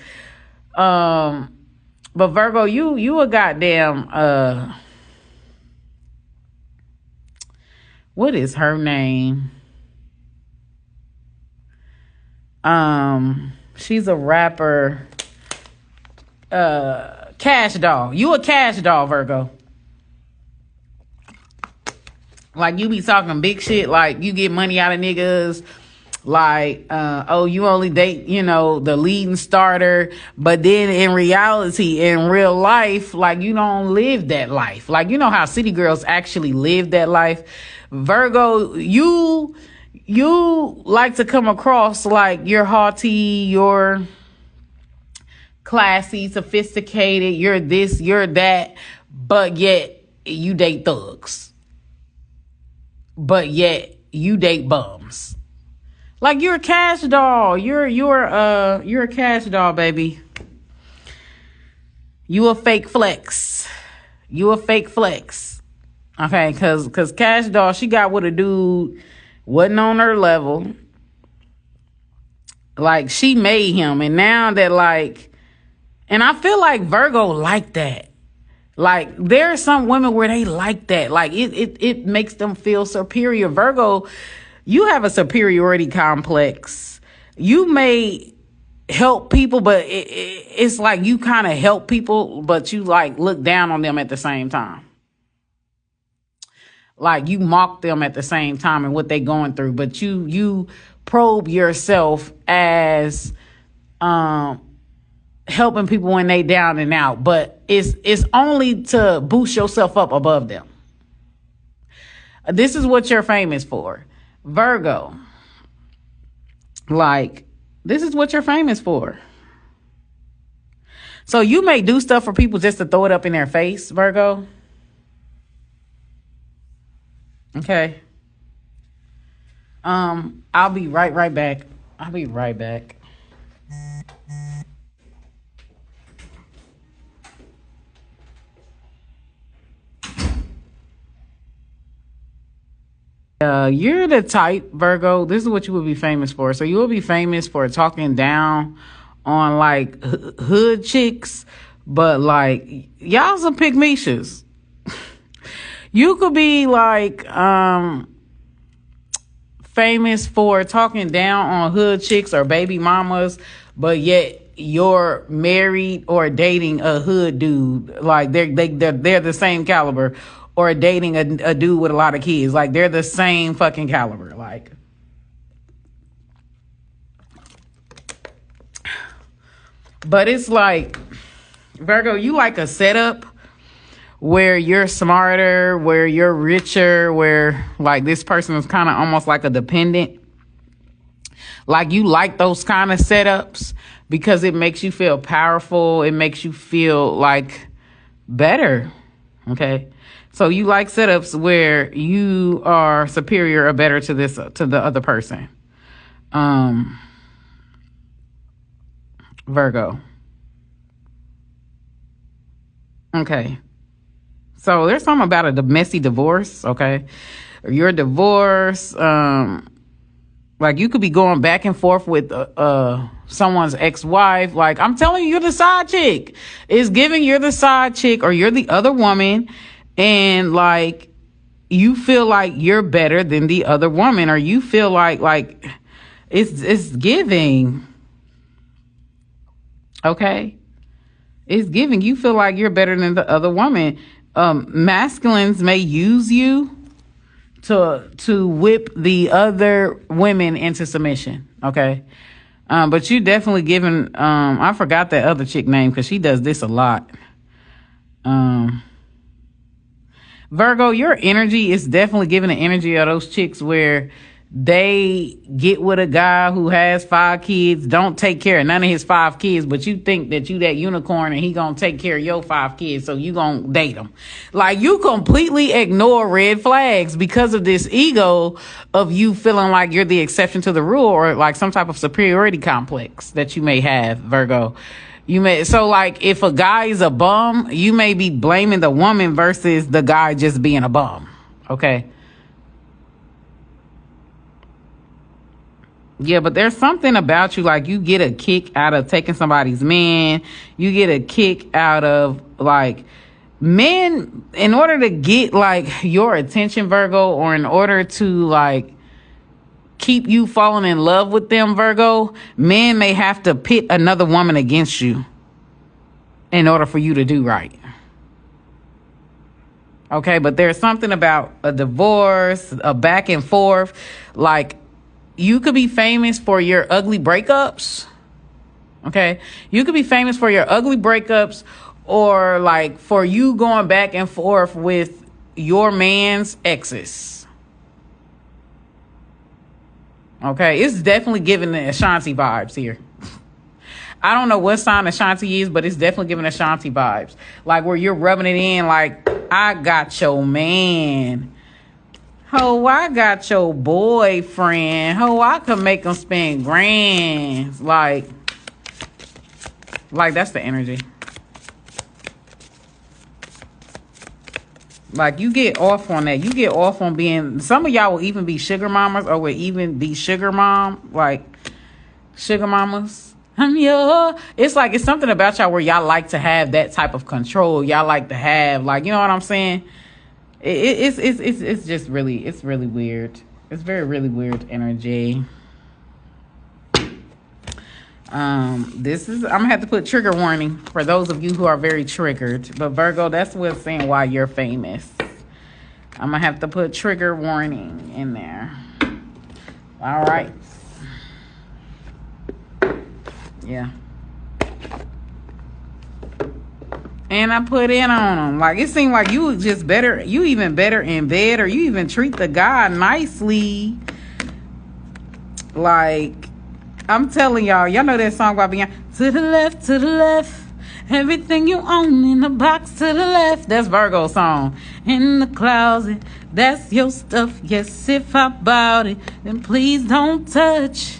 But Virgo, you a goddamn, What is her name? She's a rapper. Cash Doll. You a Cash Doll, Virgo. Like, you be talking big shit, like you get money out of niggas, like oh, you only date, the leading starter, but then in reality, in real life, like, you don't live that life. Like, you know how city girls actually live that life. Virgo, you like to come across like you're haughty, you're classy, sophisticated, you're this, you're that, but yet you date thugs, but yet you date bums. Like, you're a Cash Doll. You're a Cash Doll, baby. You a fake flex. Okay, cause Cash Doll, she got with a dude wasn't on her level. Like, she made him, and now that, like, and I feel like Virgo like that. Like, there are some women where they like that. Like, it makes them feel superior. Virgo, you have a superiority complex. You may help people, but it's like you kind of help people, but you like look down on them at the same time. Like, you mock them at the same time and what they going through, but you probe yourself as helping people when they down and out, but it's only to boost yourself up above them. This is what you're famous for, Virgo. Like, this is what you're famous for. So you may do stuff for people just to throw it up in their face, Virgo. Okay. I'll be right back. You're the type, Virgo. This is what you will be famous for. So you will be famous for talking down on like hood chicks, but like, y'all some pygmishas. You could be like famous for talking down on hood chicks or baby mamas, but yet you're married or dating a hood dude. Like, they're the same caliber. Or dating a dude with a lot of kids. Like, they're the same fucking caliber. Like, but it's like, Virgo, you like a setup where you're smarter, where you're richer, where like this person is kind of almost like a dependent. Like, you like those kind of setups because it makes you feel powerful. It makes you feel like better. Okay. So you like setups where you are superior or better to the other person. Virgo. Okay. So there's something about a messy divorce, okay? Your divorce, like, you could be going back and forth with someone's ex-wife. Like, I'm telling you, you're the side chick. It's giving you're the side chick or you're the other woman. And like, you feel like you're better than the other woman, or you feel like it's giving. Okay. It's giving. You feel like you're better than the other woman. Masculines may use you to whip the other women into submission. Okay. But you definitely giving, I forgot that other chick name because she does this a lot. Virgo, your energy is definitely giving the energy of those chicks where they get with a guy who has 5 kids, don't take care of none of his 5 kids, but you think that you that unicorn and he gonna take care of your 5 kids, so you gonna date him. Like, you completely ignore red flags because of this ego of you feeling like you're the exception to the rule, or like some type of superiority complex that you may have, Virgo. So like, if a guy is a bum, you may be blaming the woman versus the guy just being a bum. Okay. Yeah, but there's something about you, like, you get a kick out of taking somebody's man. You get a kick out of like men, in order to get like your attention, Virgo, or in order to like keep you falling in love with them, Virgo, men may have to pit another woman against you in order for you to do right. Okay, but there's something about a divorce, a back and forth. Like, you could be famous for your ugly breakups. Okay, you could be famous for your ugly breakups, or like for you going back and forth with your man's exes. Okay, it's definitely giving the Ashanti vibes here. I don't know what sign Ashanti is, but it's definitely giving Ashanti vibes. Like where you're rubbing it in like, I got your man. Oh, I got your boyfriend. Oh, I could make him spend grands. Like that's the energy. Like, you get off on that. You get off on being... Some of y'all will even be sugar mamas, or will even be sugar mom. Like, sugar mamas. It's like, it's something about y'all where y'all like to have that type of control. Y'all like to have, like, you know what I'm saying? It's just really... It's really weird. It's really weird energy. This is... I'm gonna have to put trigger warning for those of you who are very triggered. But Virgo, that's what's saying why you're famous. I'm gonna have to put trigger warning in there. All right. Yeah. And I put in on them. Like, it seemed like you just better... You even better in bed, or you even treat the guy nicely. Like... I'm telling y'all know that song by Beyonce. To the left, everything you own in the box to the left. That's Virgo's song. In the closet, that's your stuff. Yes, if I bought it, then please don't touch.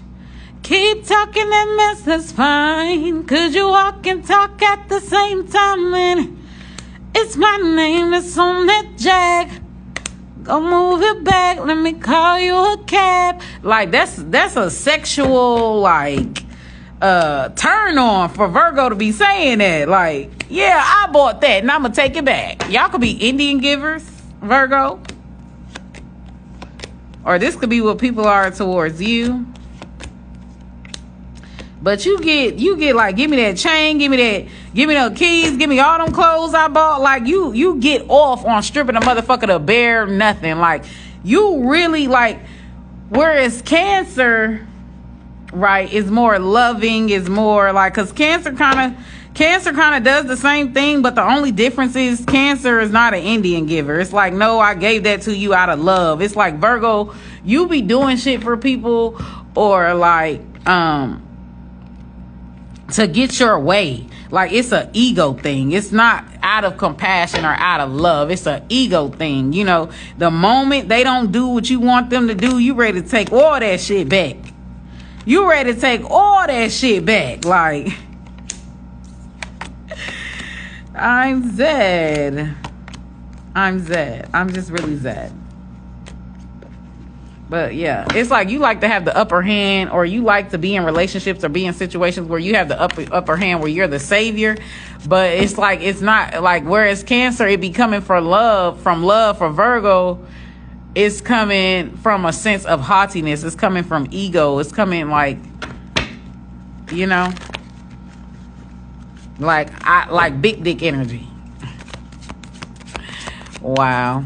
Keep talking that mess, that's fine. Could you walk and talk at the same time? And it's my name that's on that jag. Go move it back, let me call you a cab. Like, that's a sexual, like, turn on for Virgo to be saying that. Like, yeah, I bought that and I'm gonna take it back. Y'all could be Indian givers, Virgo. Or this could be what people are towards you. But you get like, give me that chain, give me the keys, give me all them clothes I bought. Like, you get off on stripping a motherfucker to bare nothing. Like, you really like, whereas Cancer, right, is more loving, is more like, cause Cancer kind of does the same thing, but the only difference is Cancer is not an Indian giver. It's like, no, I gave that to you out of love. It's like, Virgo, you be doing shit for people, or like, to get your way. Like, it's an ego thing. It's not out of compassion or out of love. It's an ego thing. You know, the moment they don't do what you want them to do, you ready to take all that shit back. You ready to take all that shit back. Like, I'm Zed. I'm just really Zed. But yeah, it's like you like to have the upper hand, or you like to be in relationships or be in situations where you have the upper hand, where you're the savior. But it's like, it's not like, whereas Cancer, it be coming from love for Virgo, it's coming from a sense of haughtiness. It's coming from ego. It's coming like, you know, like big dick energy. Wow.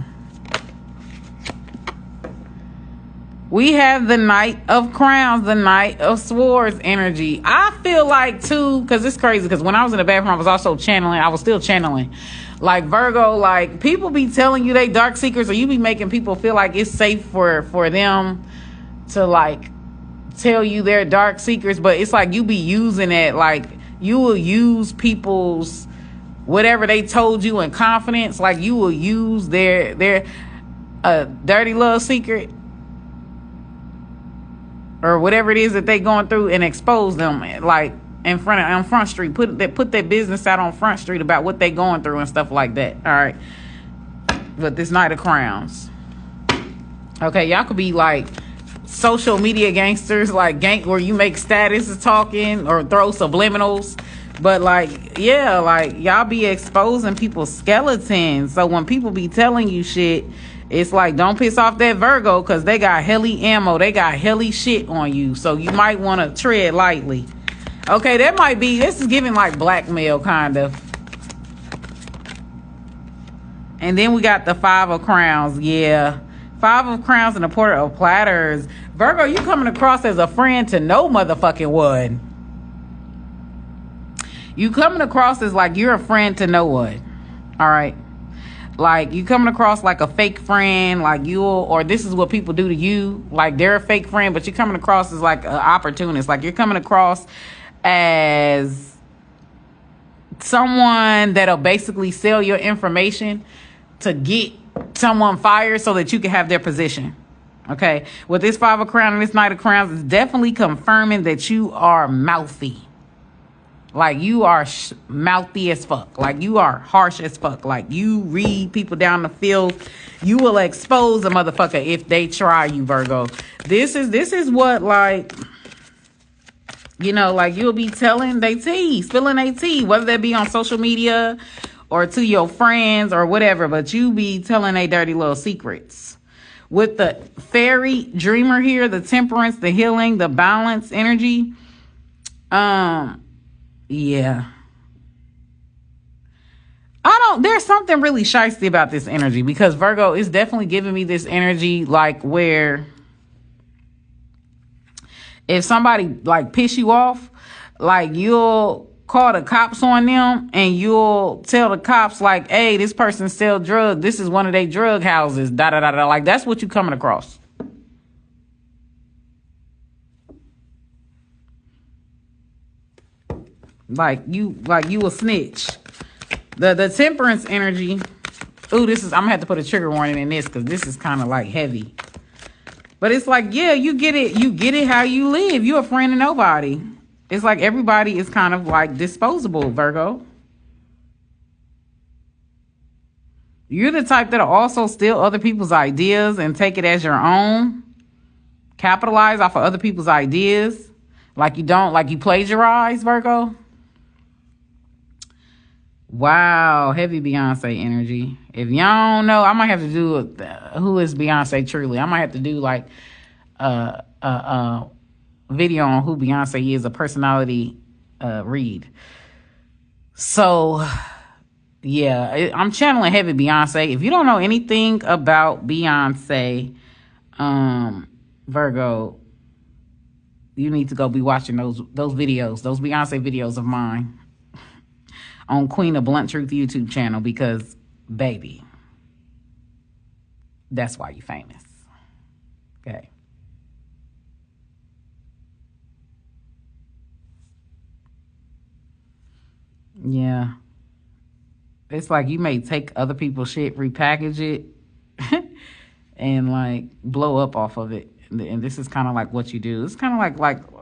We have the Knight of Crowns, the Knight of Swords energy. I feel like, too, because it's crazy, because when I was in the bathroom, I was still channeling. Like, Virgo, like, people be telling you they dark secrets, or you be making people feel like it's safe for them to, like, tell you their dark secrets, but it's like you be using it, like, you will use people's, whatever they told you in confidence, like, you will use their dirty little secret, or whatever it is that they going through, and expose them, like, on Front Street. Put their business out on Front Street about what they going through and stuff like that. All right. But this Knight of Crowns. Okay, y'all could be like social media gangsters, like where you make statuses talking or throw subliminals But like, yeah, like y'all be exposing people's skeletons. So when people be telling you shit, it's like, don't piss off that Virgo, because they got heli ammo. They got heli shit on you. So you might want to tread lightly. Okay, that might be, this is giving like blackmail kind of. And then we got the Five of Crowns. Yeah. Five of Crowns and the Porter of Platters. Virgo, you coming across as a friend to no motherfucking one. You coming across as like you're a friend to no one. All right. Like you coming across like a fake friend, like or this is what people do to you. Like they're a fake friend, but you're coming across as like an opportunist. Like you're coming across as someone that'll basically sell your information to get someone fired so that you can have their position. Okay. With this Five of Crowns and this Knight of Crowns, it's definitely confirming that you are mouthy. Like you are mouthy as fuck. Like you are harsh as fuck. Like you read people down the field. You will expose a motherfucker if they try you, Virgo. This is what, like, you know, like you'll be telling they tea, spilling they tea, whether that be on social media or to your friends or whatever, but you be telling they dirty little secrets. With the fairy dreamer here, the temperance, the healing, the balance energy, yeah. There's something really shysty about this energy, because Virgo is definitely giving me this energy like where if somebody like piss you off, like you'll call the cops on them and you'll tell the cops like, hey, this person sell drugs. This is one of their drug houses. Da da da da. Like that's what you coming across. Like you a snitch. The temperance energy. Ooh, I'm gonna have to put a trigger warning in this because this is kind of like heavy. But it's like, yeah, you get it how you live. You're a friend of nobody. It's like everybody is kind of like disposable, Virgo. You're the type that'll also steal other people's ideas and take it as your own. Capitalize off of other people's ideas. Like you plagiarize, Virgo. Wow, heavy Beyonce energy. If y'all don't know, I might have to do who is Beyonce truly. I might have to do like a video on who Beyonce is, a personality read. So yeah, I'm channeling heavy Beyonce. If you don't know anything about Beyonce, Virgo, you need to go be watching those videos, those Beyonce videos of mine on Queen of Blunt Truth YouTube channel, because baby, that's why you famous. Okay. Yeah. It's like you may take other people's shit, repackage it, and like blow up off of it. And this is kind of like what you do. It's kind of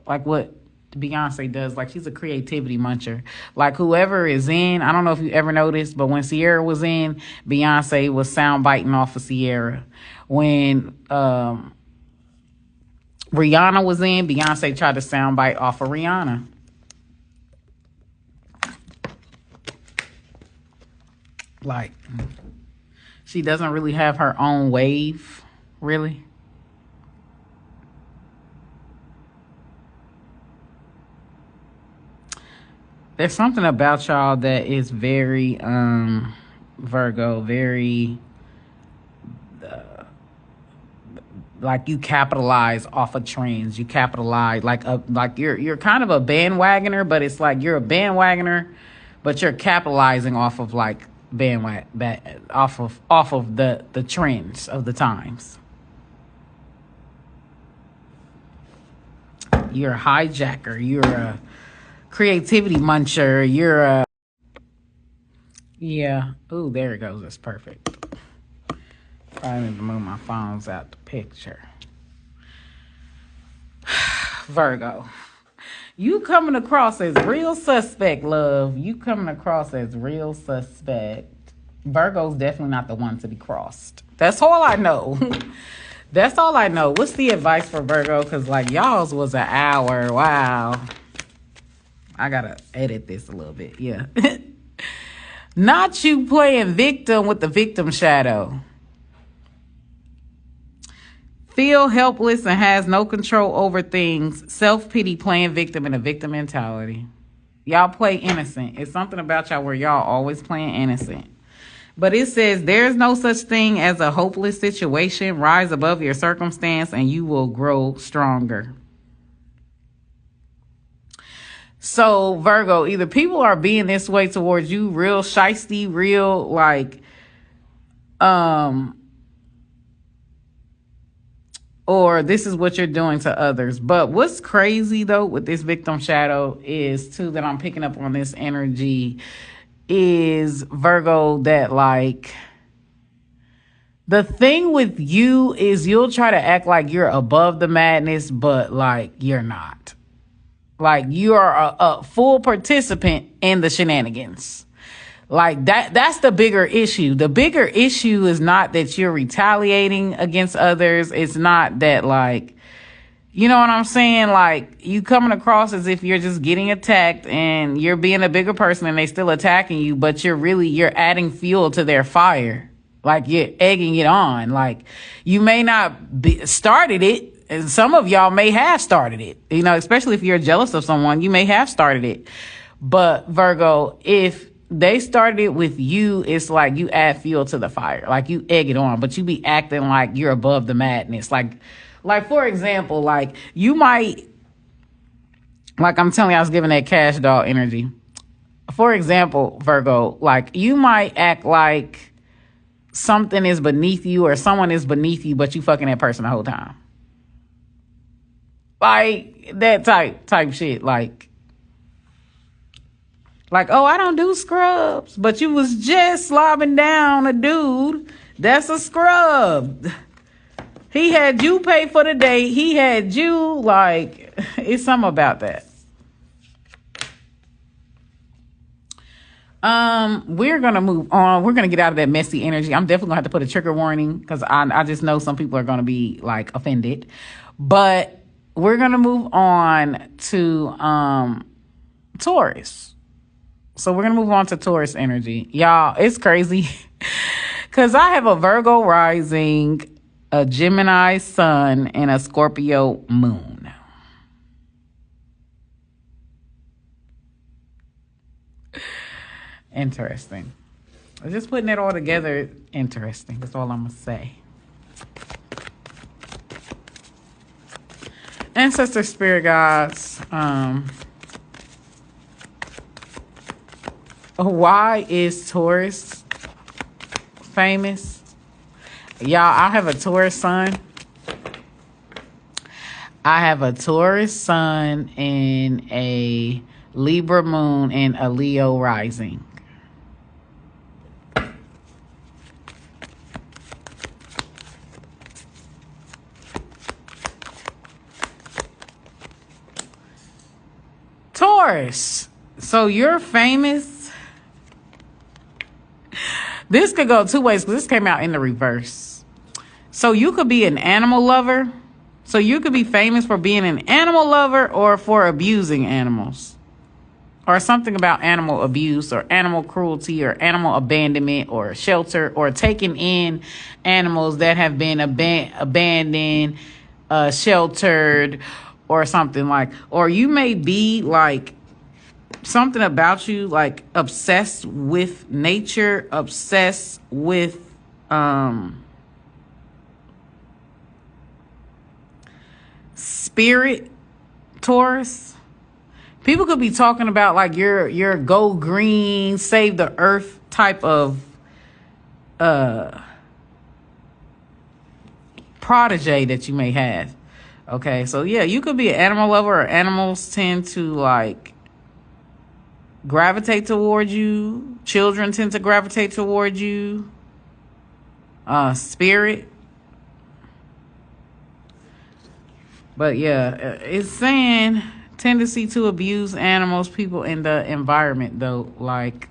like what Beyonce does. Like she's a creativity muncher. Like whoever is in, I don't know if you ever noticed, but when Sierra was in, Beyonce was sound biting off of Sierra. When Rihanna was in, Beyonce tried to sound bite off of Rihanna. Like she doesn't really have her own wave, really. There's something about y'all that is very Virgo, very like you capitalize off of trends. You capitalize like you're kind of a bandwagoner, but it's like you're a bandwagoner, but you're capitalizing off of like off of the trends of the times. You're a hijacker. You're a creativity muncher. You're a yeah. Ooh, there it goes. That's perfect. I need to move my phones out the picture. Virgo, you coming across as real suspect, love. You coming across as real suspect. Virgo's definitely not the one to be crossed. That's all I know. That's all I know. What's the advice for Virgo? Because like y'all's was an hour. Wow. I gotta edit this a little bit. Yeah. Not you playing victim with the victim shadow. Feel helpless and has no control over things. Self-pity, playing victim, and a victim mentality. Y'all play innocent. It's something about y'all where y'all always playing innocent. But it says there's no such thing as a hopeless situation. Rise above your circumstance and you will grow stronger. So Virgo, either people are being this way towards you, real shiesty, real like, or this is what you're doing to others. But what's crazy though with this victim shadow is too, that I'm picking up on this energy, is Virgo, that like the thing with you is you'll try to act like you're above the madness, but like you're not. Like you are a full participant in the shenanigans. Like that's the bigger issue. The bigger issue is not that you're retaliating against others. It's not that like, you know what I'm saying? Like you coming across as if you're just getting attacked and you're being a bigger person and they still attacking you, but you're adding fuel to their fire. Like you're egging it on. Like you may not be started it. And some of y'all may have started it, you know, especially if you're jealous of someone, you may have started it. But Virgo, if they started it with you, it's like you add fuel to the fire, like you egg it on, but you be acting like you're above the madness. Like for example, like you might, like I'm telling you, I was giving that cash doll energy. For example, Virgo, like you might act like something is beneath you or someone is beneath you, but you fucking that person the whole time. Like that type shit. Like, oh, I don't do scrubs, but you was just slobbing down a dude. That's a scrub. He had you pay for the date. He had you, like, it's something about that. We're going to move on. We're going to get out of that messy energy. I'm definitely going to have to put a trigger warning because I just know some people are going to be, like, offended. But we're going to move on to Taurus. So we're going to move on to Taurus energy. Y'all, it's crazy because I have a Virgo rising, a Gemini sun, and a Scorpio moon. Interesting. Just putting it all together, interesting. That's all I'm going to say. Ancestor spirit guides, why is Taurus famous? Y'all, I have a Taurus sun. I have a Taurus sun and a Libra moon and a Leo rising. Taurus, so you're famous. This could go two ways because this came out in the reverse. So you could be an animal lover. So you could be famous for being an animal lover or for abusing animals. Or something about animal abuse or animal cruelty or animal abandonment or shelter or taking in animals that have been abandoned, sheltered, or something like, or you may be like something about you, like obsessed with nature, obsessed with spirit, Taurus. People could be talking about like your go green, save the earth type of protege that you may have. Okay, so yeah, you could be an animal lover, or animals tend to like gravitate toward you. Children tend to gravitate toward you. Spirit. But yeah, it's saying tendency to abuse animals, people in the environment though. Like,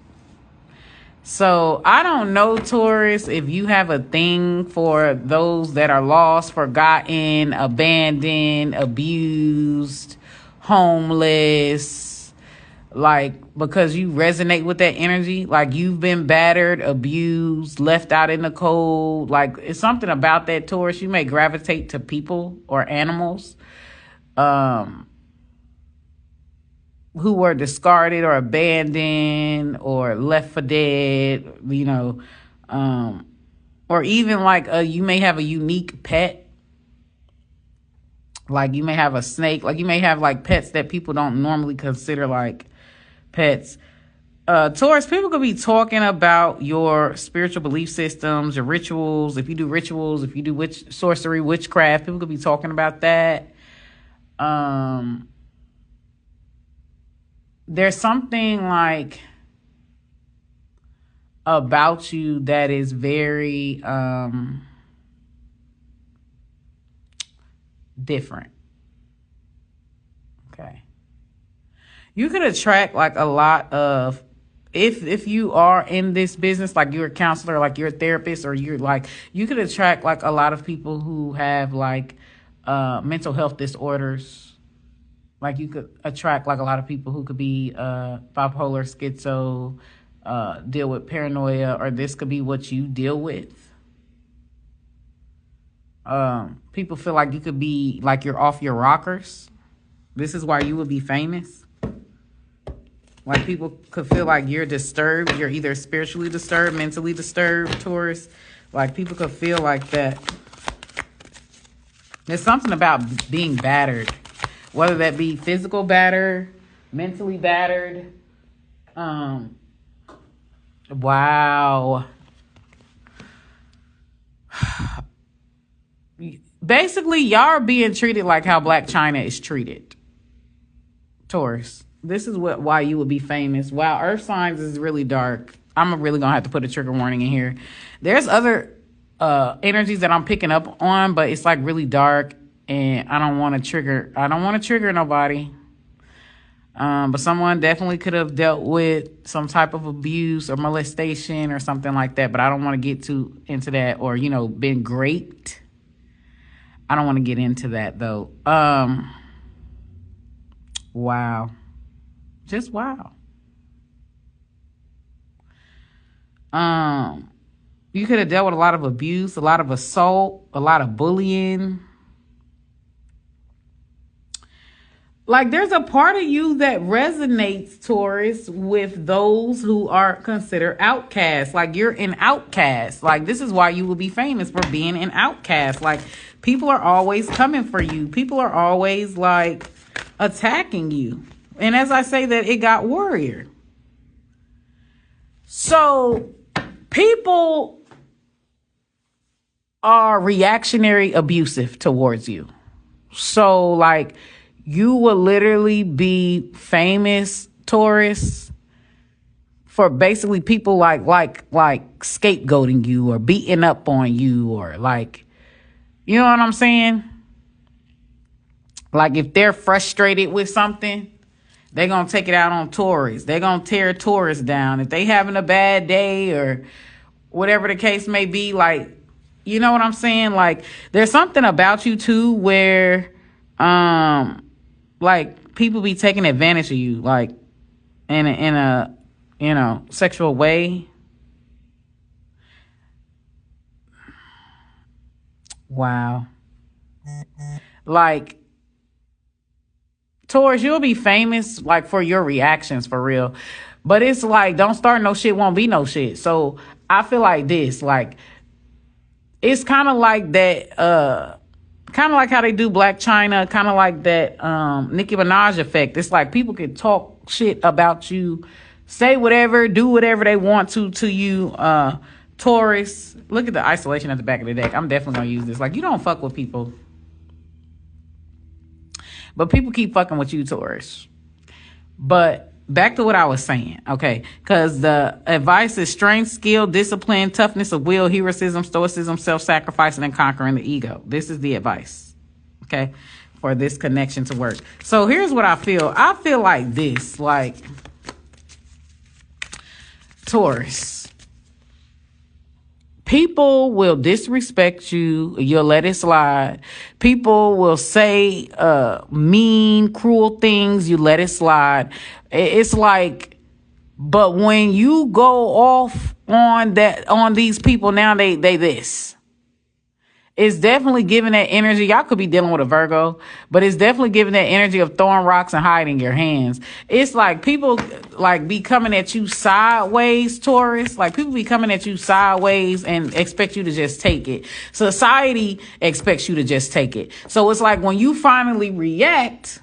so I don't know, Taurus, if you have a thing for those that are lost, forgotten, abandoned, abused, homeless, like, because you resonate with that energy. Like, you've been battered, abused, left out in the cold. Like, it's something about that, Taurus. You may gravitate to people or animals who were discarded or abandoned or left for dead, or even like you may have a unique pet. Like, you may have a snake. Like, you may have like pets that people don't normally consider like pets. Taurus, people could be talking about your spiritual belief systems, your rituals. If you do rituals, if you do sorcery, witchcraft, people could be talking about that. There's something like about you that is very different. Okay. You could attract like a lot of, if you are in this business, like you're a counselor, like you're a therapist, or you're like, you could attract like a lot of people who have like mental health disorders. Like, you could attract like a lot of people who could be bipolar, schizo, deal with paranoia, or this could be what you deal with. People feel like you could be like you're off your rockers. This is why you would be famous. Like, people could feel like you're disturbed. You're either spiritually disturbed, mentally disturbed, Taurus. Like, people could feel like that. There's something about being battered, whether that be physical battered, mentally battered. Wow. Basically, y'all are being treated like how Black China is treated, Taurus. This is why you would be famous. Wow, Earth signs is really dark. I'm really gonna have to put a trigger warning in here. There's other energies that I'm picking up on, but it's like really dark, and I don't want to trigger nobody. But someone definitely could have dealt with some type of abuse or molestation or something like that. But I don't want to get into that, or been raped. I don't want to get into that though. Wow. Just wow. You could have dealt with a lot of abuse, a lot of assault, a lot of bullying. Like, there's a part of you that resonates, Taurus, with those who are considered outcasts. Like, you're an outcast. Like, this is why you will be famous, for being an outcast. Like, people are always coming for you. People are always like attacking you. And as I say that, it got warrior. So people are reactionary abusive towards you. So like, you will literally be famous, Taurus, for basically people like scapegoating you or beating up on you, or like, you know what I'm saying? Like, if they're frustrated with something, they're going to take it out on Taurus. They're going to tear Taurus down. If they having a bad day or whatever the case may be, like, you know what I'm saying? Like, there's something about you too where, like, people be taking advantage of you, like, in a sexual way. Wow. Like, Taurus, you'll be famous like for your reactions, for real. But it's like, don't start no shit, won't be no shit. So I feel like this, like, it's kind of like that, kind of like how they do Black China, kind of like that Nicki Minaj effect. It's like people can talk shit about you, say whatever, do whatever they want to you, Taurus. Look at the isolation at the back of the deck. I'm definitely gonna use this. Like, you don't fuck with people, but people keep fucking with you, Taurus. But back to what I was saying, okay? Because the advice is strength, skill, discipline, toughness of will, heroism, stoicism, self-sacrificing, and conquering the ego. This is the advice, okay, for this connection to work. So here's what I feel. I feel like this, like, Taurus. People will disrespect you. You'll let it slide. People will say mean, cruel things. You let it slide. It's like, but when you go off on these people now, they this. It's definitely giving that energy. Y'all could be dealing with a Virgo, but it's definitely giving that energy of throwing rocks and hiding your hands. It's like people like be coming at you sideways, Taurus. Like people be coming at you sideways and expect you to just take it. Society expects you to just take it. So it's like when you finally react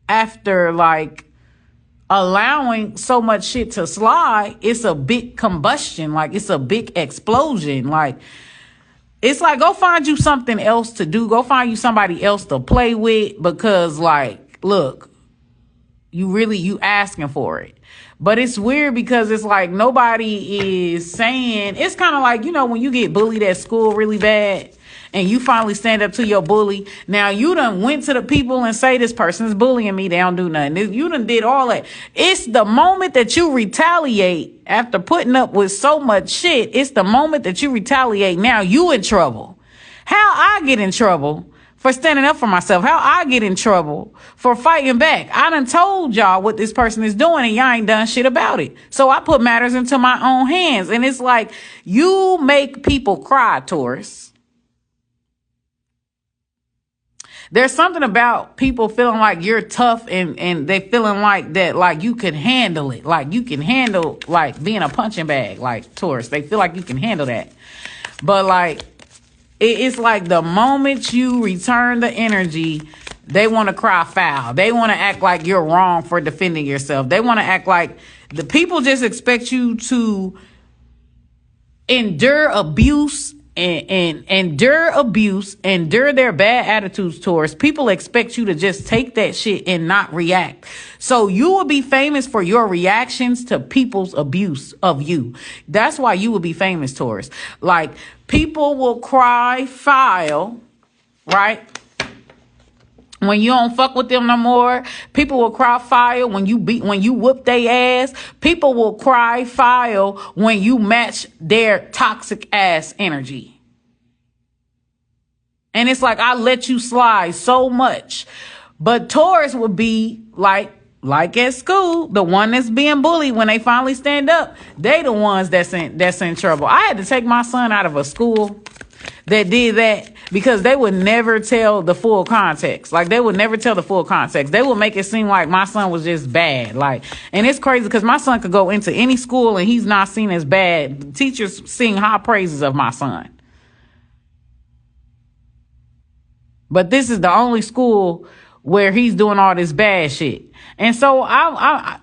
after like allowing so much shit to slide, it's a big combustion. Like it's a big explosion. Like, it's like, go find you something else to do. Go find you somebody else to play with because, like, look, you asking for it. But it's weird because it's like nobody is saying, it's kind of like, when you get bullied at school really bad and you finally stand up to your bully. Now you done went to the people and say, this person's bullying me. They don't do nothing. You done did all that. It's the moment that you retaliate after putting up with so much shit. It's the moment that you retaliate. Now you in trouble. How I get in trouble for standing up for myself? How I get in trouble for fighting back? I done told y'all what this person is doing and y'all ain't done shit about it. So I put matters into my own hands. And it's like, you make people cry, Taurus. There's something about people feeling like you're tough and they feeling like that, like you can handle it. Like you can handle like being a punching bag, like Taurus. They feel like you can handle that. But like, it's like the moment you return the energy, they want to cry foul. They want to act like you're wrong for defending yourself. They want to act like the people just expect you to endure abuse and endure their bad attitudes towards people. Expect you to just take that shit and not react. So you will be famous for your reactions to people's abuse of you. That's why you will be famous, Taurus. Like people will cry foul, right? When you don't fuck with them no more, people will cry foul when you whoop their ass. People will cry foul when you match their toxic ass energy. And it's like, I let you slide so much. But Taurus would be like at school, the one that's being bullied when they finally stand up. They the ones that's in trouble. I had to take my son out of a school that did that because they would never tell the full context. Like they would never tell the full context. They would make it seem like my son was just bad. Like, and it's crazy because my son could go into any school and he's not seen as bad. Teachers sing high praises of my son. But this is the only school where he's doing all this bad shit. And so I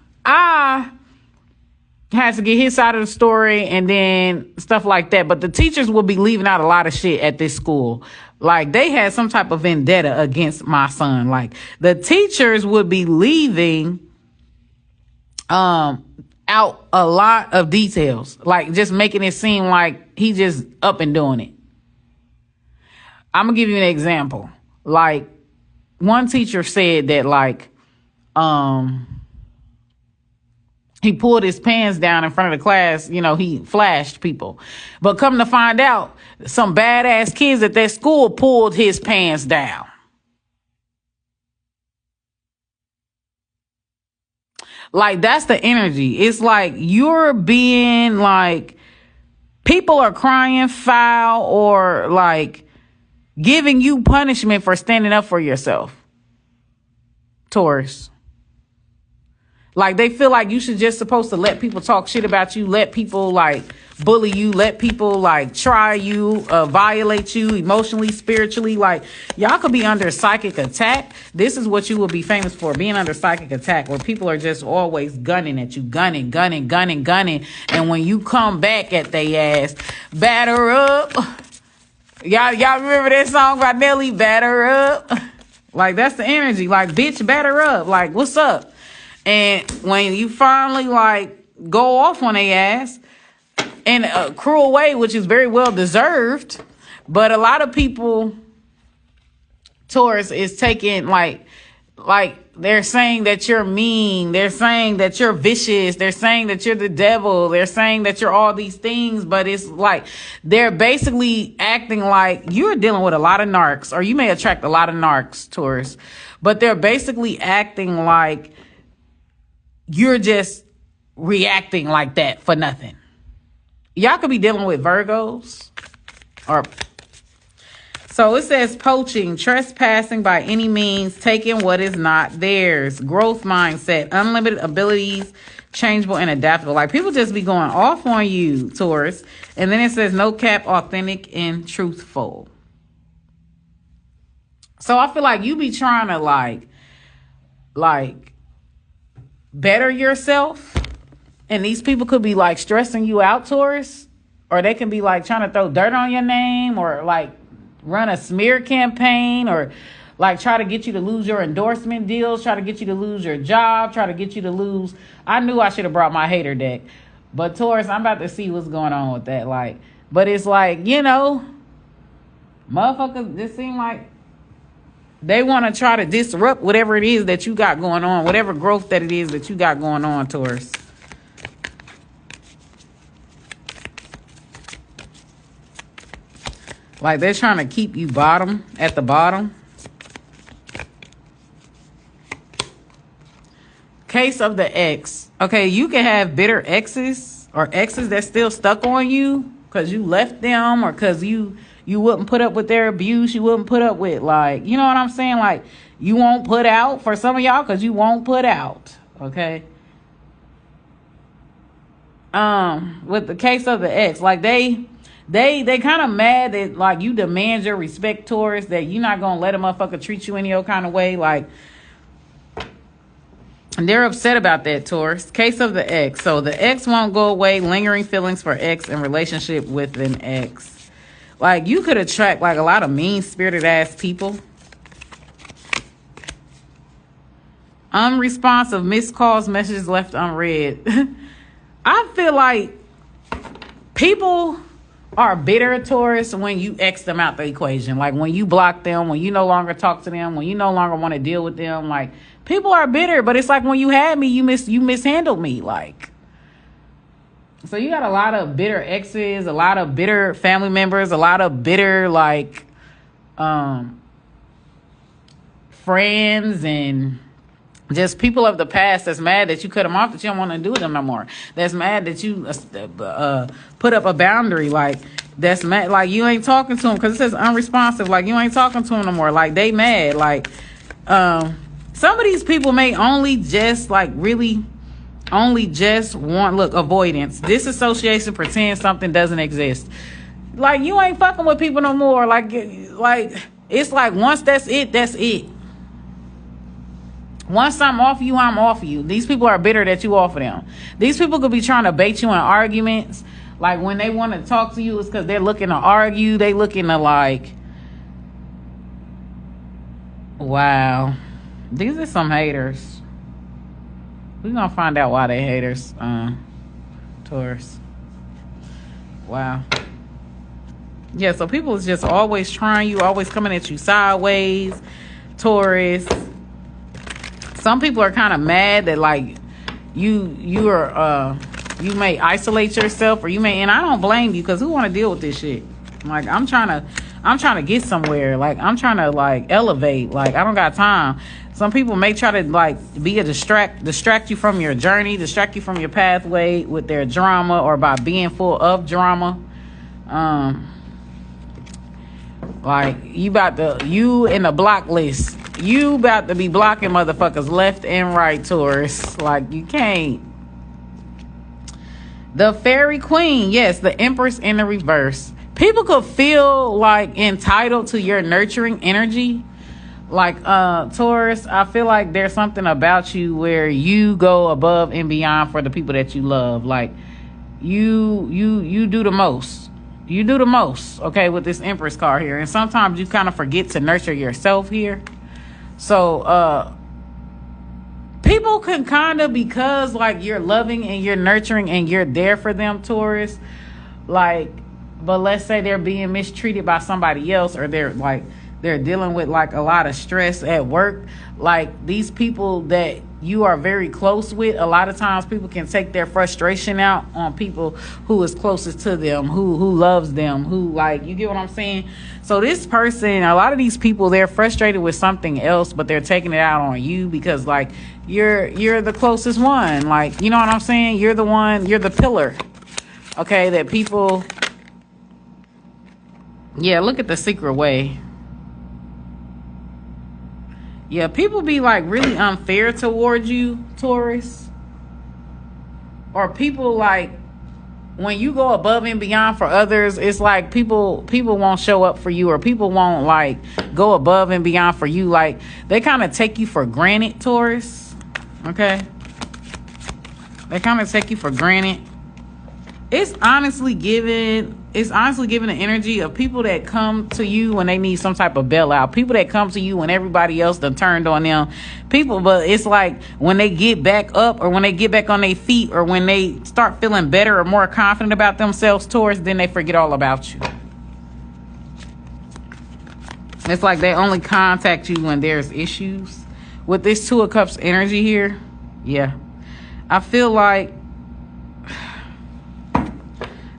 had to get his side of the story and then stuff like that. But the teachers will be leaving out a lot of shit at this school. Like they had some type of vendetta against my son. Like the teachers would be leaving out a lot of details, like just making it seem like he just up and doing it. I'm gonna give you an example. Like one teacher said that like he pulled his pants down in front of the class. He flashed people. But come to find out, some badass kids at that school pulled his pants down. Like, that's the energy. It's like you're being like, people are crying foul or like giving you punishment for standing up for yourself, Taurus. Like they feel like you should just supposed to let people talk shit about you, let people like bully you, let people like try you, violate you emotionally, spiritually. Like y'all could be under psychic attack. This is what you will be famous for, being under psychic attack, where people are just always gunning at you, gunning. And when you come back at they ass, batter up. Y'all remember that song by Nelly, Batter Up? Like that's the energy. Like, bitch, batter up. Like, what's up? And when you finally like go off on their ass in a cruel way, which is very well deserved, but a lot of people, Taurus, is taking like Like, they're saying that you're mean. They're saying that you're vicious. They're saying that you're the devil. They're saying that you're all these things, but it's like they're basically acting like you're dealing with a lot of narcs, or you may attract a lot of narcs, Taurus, but they're basically acting like you're just reacting like that for nothing. Y'all could be dealing with Virgos, or so it says poaching, trespassing by any means, taking what is not theirs, growth mindset, unlimited abilities, changeable and adaptable. Like, people just be going off on you, Taurus. And then it says no cap, authentic and truthful. So I feel like you be trying to like better yourself. And these people could be like stressing you out, Taurus. Or they can be like trying to throw dirt on your name, or like run a smear campaign, or like try to get you to lose your endorsement deals, try to get you to lose your job, try to get you to lose. I knew I should have brought my hater deck, but Taurus, I'm about to see what's going on with that. Like, but it's like, you know, motherfuckers just seem like they want to try to disrupt whatever it is that you got going on, whatever growth that it is that you got going on, Taurus. Like, they're trying to keep you at the bottom. Case of the ex. Okay, you can have bitter exes, or exes that's still stuck on you because you left them, or because you wouldn't put up with their abuse. You wouldn't put up with, like, you know what I'm saying? Like, you won't put out for some of y'all because you won't put out. Okay. With the case of the ex, like they kind of mad that, like, you demand your respect, Taurus, that you're not going to let a motherfucker treat you any old kind of way. Like, and they're upset about that, Taurus. Case of the ex. So the ex won't go away. Lingering feelings for ex in relationship with an ex. Like, you could attract, like, a lot of mean-spirited ass people. Unresponsive, missed calls, messages left unread. I feel like people are bitter, Taurus, when you X them out the equation. Like, when you block them, when you no longer talk to them, when you no longer want to deal with them. Like, people are bitter, but it's like, when you had me, you mishandled me. Like, so you got a lot of bitter exes, a lot of bitter family members, a lot of bitter, like, friends, and just people of the past that's mad that you cut them off, that you don't want to do with them no more. That's mad that you put up a boundary. Like, that's mad. Like, you ain't talking to them because it says unresponsive. Like, you ain't talking to them no more. Like, they mad. Like, some of these people may only just, like, really only just want, look, avoidance, disassociation, pretend something doesn't exist. Like, you ain't fucking with people no more. Like it's like, once that's it, that's it. Once I'm off you, I'm off you. These people are bitter that you offer them. These people could be trying to bait you in arguments. Like, when they want to talk to you, it's because they're looking to argue. They looking to, like, wow. These are some haters. We're going to find out why they haters, Taurus. Wow. Yeah, so people is just always trying you, always coming at you sideways, Taurus. Some people are kind of mad that, like, you may isolate yourself, or you may, and I don't blame you, because who want to deal with this shit? Like, I'm trying to get somewhere. Like, I'm trying to, like, elevate. Like, I don't got time. Some people may try to, like, be a distract you from your journey, distract you from your pathway with their drama, or by being full of drama. Like, you in the block list. You about to be blocking motherfuckers left and right, Taurus. Like, you can't. The fairy queen. Yes, the empress in the reverse. People could feel, like, entitled to your nurturing energy. Like, Taurus, I feel like there's something about you where you go above and beyond for the people that you love. Like, you do the most. You do the most, okay, with this Empress card here. And sometimes you kind of forget to nurture yourself here. So, people can kind of, because, like, you're loving and you're nurturing and you're there for them, Taurus, like, but let's say they're being mistreated by somebody else, or they're, like, They're dealing with like a lot of stress at work. Like these people that you are very close with, a lot of times people can take their frustration out on people who is closest to them, who loves them, who, like, you get what I'm saying? So this person, a lot of these people, they're frustrated with something else, but they're taking it out on you because, like, you're the closest one. Like, you know what I'm saying? You're the one, you're the pillar. Okay, that people, yeah, look at the secret way. Yeah, people be like really unfair towards you, Taurus. Or people, like, when you go above and beyond for others, it's like people won't show up for you, or people won't like go above and beyond for you. Like they kind of take you for granted, Taurus. Okay? They kind of take you for granted. It's honestly giving the energy of people that come to you when they need some type of bailout. People that come to you when everybody else done turned on them. But it's like when they get back up, or when they get back on their feet, or when they start feeling better or more confident about themselves, Taurus, then they forget all about you. It's like they only contact you when there's issues. With this Two of Cups energy here, yeah. I feel like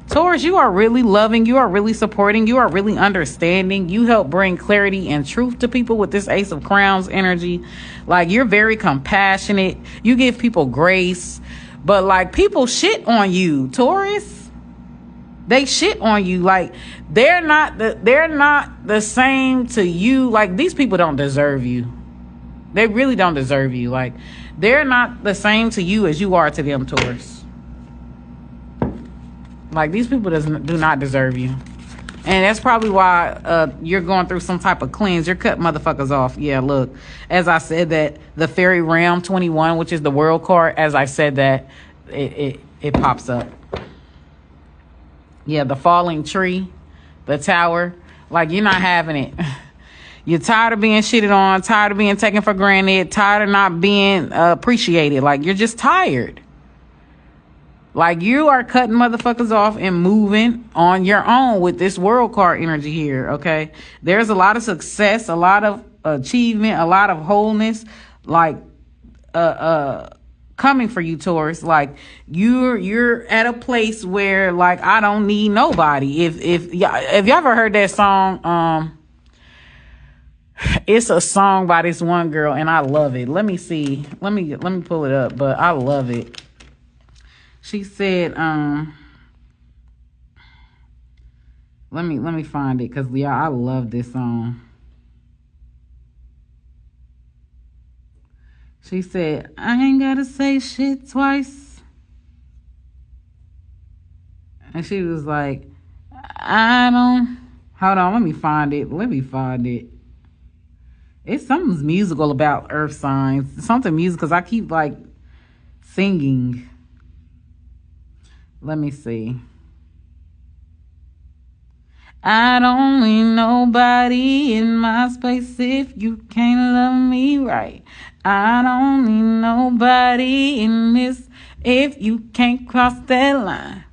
Taurus, you are really loving, you are really supporting, you are really understanding. You help bring clarity and truth to people with this Ace of Crowns energy. Like, you're very compassionate. You give people grace. But, like, people shit on you, Taurus. They shit on you. Like, they're not the same to you. Like, these people don't deserve you. They really don't deserve you. Like, they're not the same to you as you are to them, Taurus. Like, these people do not deserve you. And that's probably why you're going through some type of cleanse. You're cutting motherfuckers off. Yeah, look. As I said that, the Fairy Realm 21, which is the World card, as I said that, it pops up. Yeah, the falling tree, the tower. Like, you're not having it. You're tired of being shitted on, tired of being taken for granted, tired of not being appreciated. Like, you're just tired. Like, you are cutting motherfuckers off and moving on your own with this World card energy here, okay? There's a lot of success, a lot of achievement, a lot of wholeness, like, coming for you, Taurus. Like, you're at a place where, like, I don't need nobody. If y'all ever heard that song, it's a song by this one girl, and I love it. Let me see. Let me pull it up, but I love it. She said, let me find it, because, yeah, I love this song. She said, I ain't gotta say shit twice. And she was like, hold on, let me find it. It's something musical about earth signs. Something musical, because I keep, like, singing. Let me see. I don't need nobody in my space if you can't love me right. I don't need nobody in this if you can't cross that line.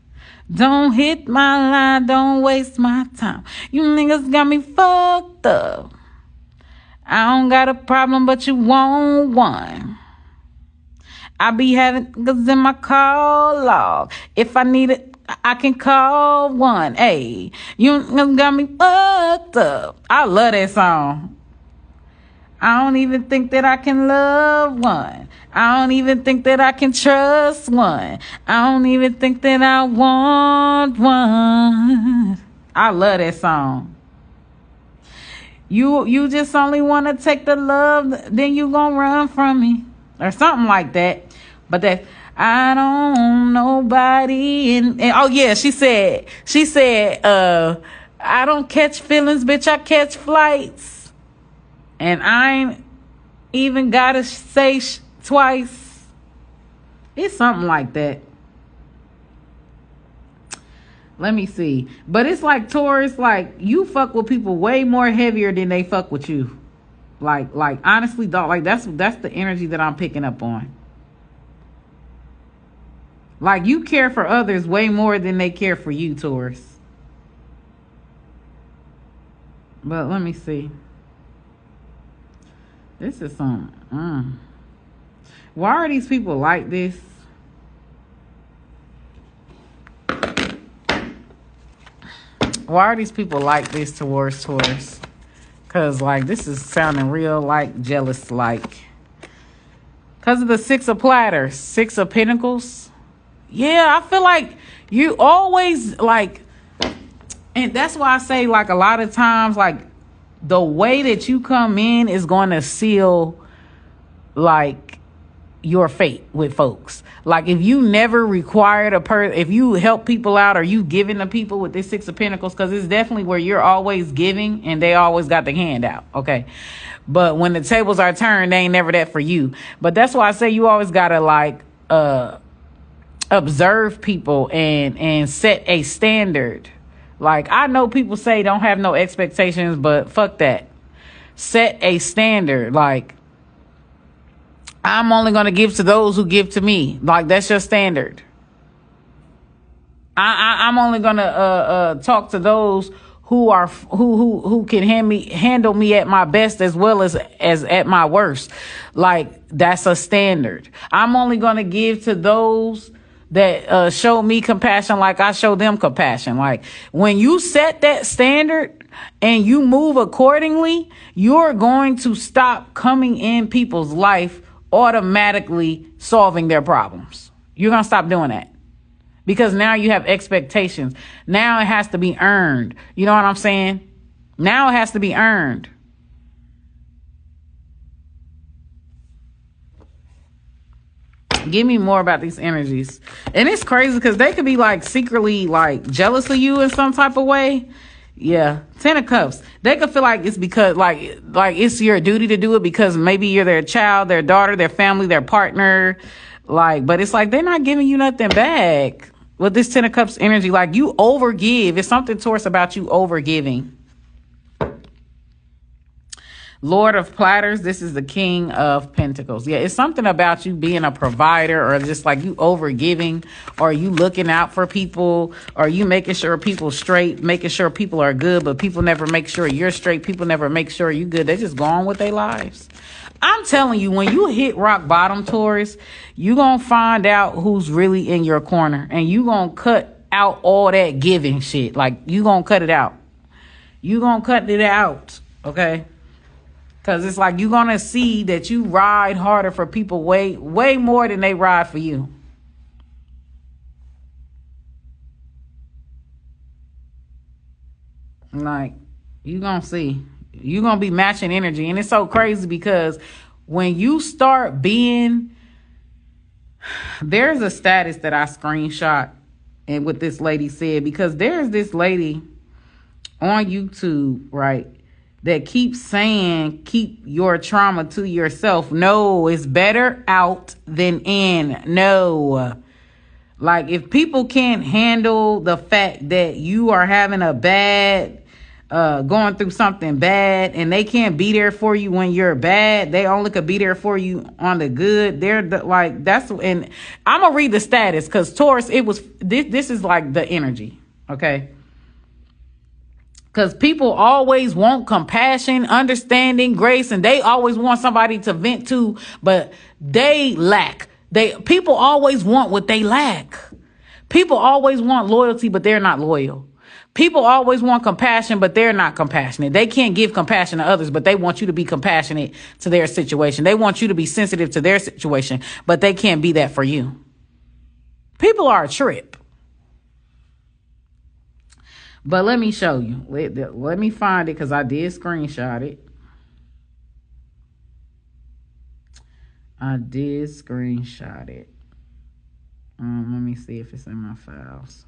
Don't hit my line, don't waste my time. You niggas got me fucked up. I don't got a problem, but you want one. I be having niggas in my call log. If I need it, I can call one. Hey, you niggas got me fucked up. I love that song. I don't even think that I can love one. I don't even think that I can trust one. I don't even think that I want one. I love that song. You just only want to take the love, then you gonna run from me. Or something like that. But that, I don't want nobody in, oh yeah, she said, I don't catch feelings, bitch, I catch flights. And I ain't even gotta say twice. It's something like that. Let me see. But it's like, Taurus, like, you fuck with people way more heavier than they fuck with you. Like honestly, dog, like that's the energy that I'm picking up on. Like, you care for others way more than they care for you, Taurus. But let me see. This is some. Why are these people like this? Why are these people like this towards Taurus? Because, like, this is sounding real, like, jealous, like. Because of the Six of Platters, Six of Pentacles. Yeah, I feel like you always, like, and that's why I say, like, a lot of times, like, the way that you come in is going to seal, like, your fate with folks. Like, if you never required if you help people out, or you giving to people with this Six of Pentacles, because it's definitely where you're always giving and they always got the hand out, okay? But when the tables are turned, they ain't never that for you. But that's why I say you always gotta, like, observe people and set a standard. Like, I know people say don't have no expectations, but fuck that. Set a standard. Like, I'm only going to give to those who give to me. Like, that's your standard. I'm only going to talk to those who are who can handle me at my best as well as at my worst. Like, that's a standard. I'm only going to give to those that show me compassion like I show them compassion. Like, when you set that standard and you move accordingly, you're going to stop coming in people's life automatically solving their problems. You're going to stop doing that. Because now you have expectations. Now it has to be earned. You know what I'm saying? Now it has to be earned. Give me more about these energies. And it's crazy because they could be, like, secretly, like, jealous of you in some type of way. Yeah. 10 of Cups. They could feel like it's because, like it's your duty to do it because maybe you're their child, their daughter, their family, their partner. Like, but it's like they're not giving you nothing back with this 10 of Cups energy. Like, you overgive. It's something Taurus about you overgiving. Lord of Platters, this is the King of Pentacles. Yeah, it's something about you being a provider, or just like you overgiving, or you looking out for people, or you making sure people straight, making sure people are good, but people never make sure you're straight. People never make sure you good. They just go on with their lives. I'm telling you, when you hit rock bottom, Taurus, you gonna find out who's really in your corner, and you gonna cut out all that giving shit. Like, you gonna cut it out. You gonna cut it out, okay? Because it's like you're going to see that you ride harder for people way more than they ride for you. Like, you're going to see. You're going to be matching energy. And it's so crazy because when you start being... There's a status that I screenshot and what this lady said. Because there's this lady on YouTube, right, that keeps saying, keep your trauma to yourself. No, it's better out than in. No. Like, if people can't handle the fact that you are having a bad, going through something bad, and they can't be there for you when you're bad, they only could be there for you on the good. Like, that's, and I'm going to read the status because Taurus, this is like the energy. Okay. Because people always want compassion, understanding, grace, and they always want somebody to vent to, but they lack. People always want what they lack. People always want loyalty, but they're not loyal. People always want compassion, but they're not compassionate. They can't give compassion to others, but they want you to be compassionate to their situation. They want you to be sensitive to their situation, but they can't be that for you. People are a trip. But let me show you. Let me find it because I did screenshot it. Let me see if it's in my files.